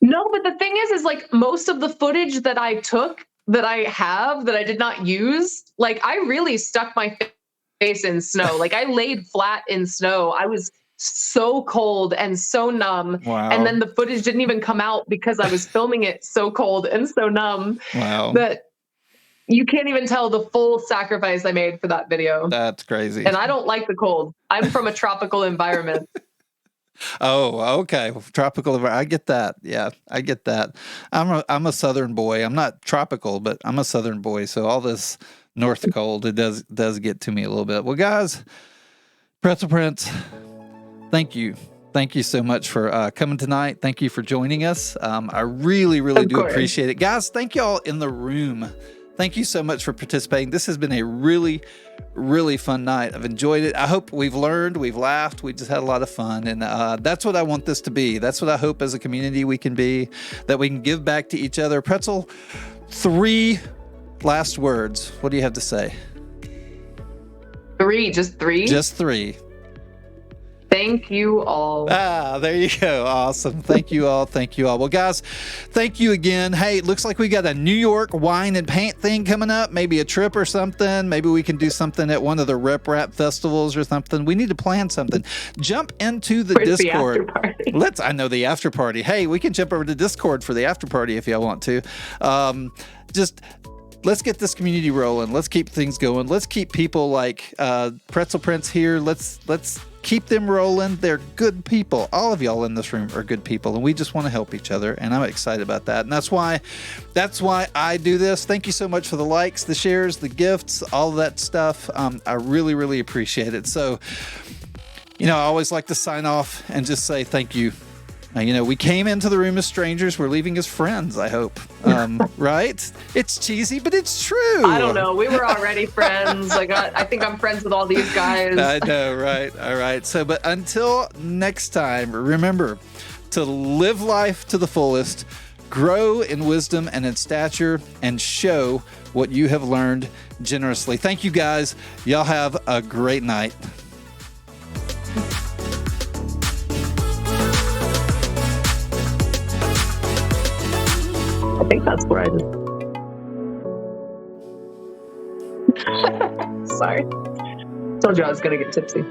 No, but the thing is like most of the footage that I took that I have that I did not use, like I really stuck my face in snow. Like I laid flat in snow. I was so cold and so numb. Wow. And then the footage didn't even come out because I was filming it so cold and so numb. Wow. That you can't even tell the full sacrifice I made for that video. That's crazy. And I don't like the cold. I'm from a tropical environment. Oh, okay. Tropical. I get that. Yeah, I get that. I'm a southern boy. I'm not tropical, but I'm a southern boy. So all this north cold, it does get to me a little bit. Well, guys, PretzelPrints, thank you. Thank you so much for coming tonight. Thank you for joining us. I really, really do appreciate it. Guys, thank y'all in the room. Thank you so much for participating. This has been a really, really fun night. I've enjoyed it. I hope we've learned, we've laughed, we just had a lot of fun. And that's what I want this to be. That's what I hope as a community we can be, that we can give back to each other. Pretzel, 3 last words. What do you have to say? 3, just 3? Just 3. Thank you all. There you go. Awesome. Thank you all. Thank you all. Well, guys, thank you again. Hey, it looks like we got a New York wine and paint thing coming up. Maybe a trip or something. Maybe we can do something at one of the Rep Rap festivals or something. We need to plan something. Jump into the Discord. I know the after party. Hey, we can jump over to Discord for the after party if y'all want to. Let's get this community rolling. Let's keep things going. Let's keep people like PretzelPrints here. Let's keep them rolling. They're good people. All of y'all in this room are good people, and we just want to help each other, and I'm excited about that. And that's why I do this. Thank you so much for the likes, the shares, the gifts, all of that stuff. I really, really appreciate it. So, I always like to sign off and just say thank you. We came into the room as strangers. We're leaving as friends, I hope. Right? It's cheesy, but it's true. I don't know. We were already friends. I think I'm friends with all these guys. I know, right? All right. So, but until next time, remember to live life to the fullest, grow in wisdom and in stature, and show what you have learned generously. Thank you, guys. Y'all have a great night. I think that's where I did. Sorry. Told you I was going to get tipsy.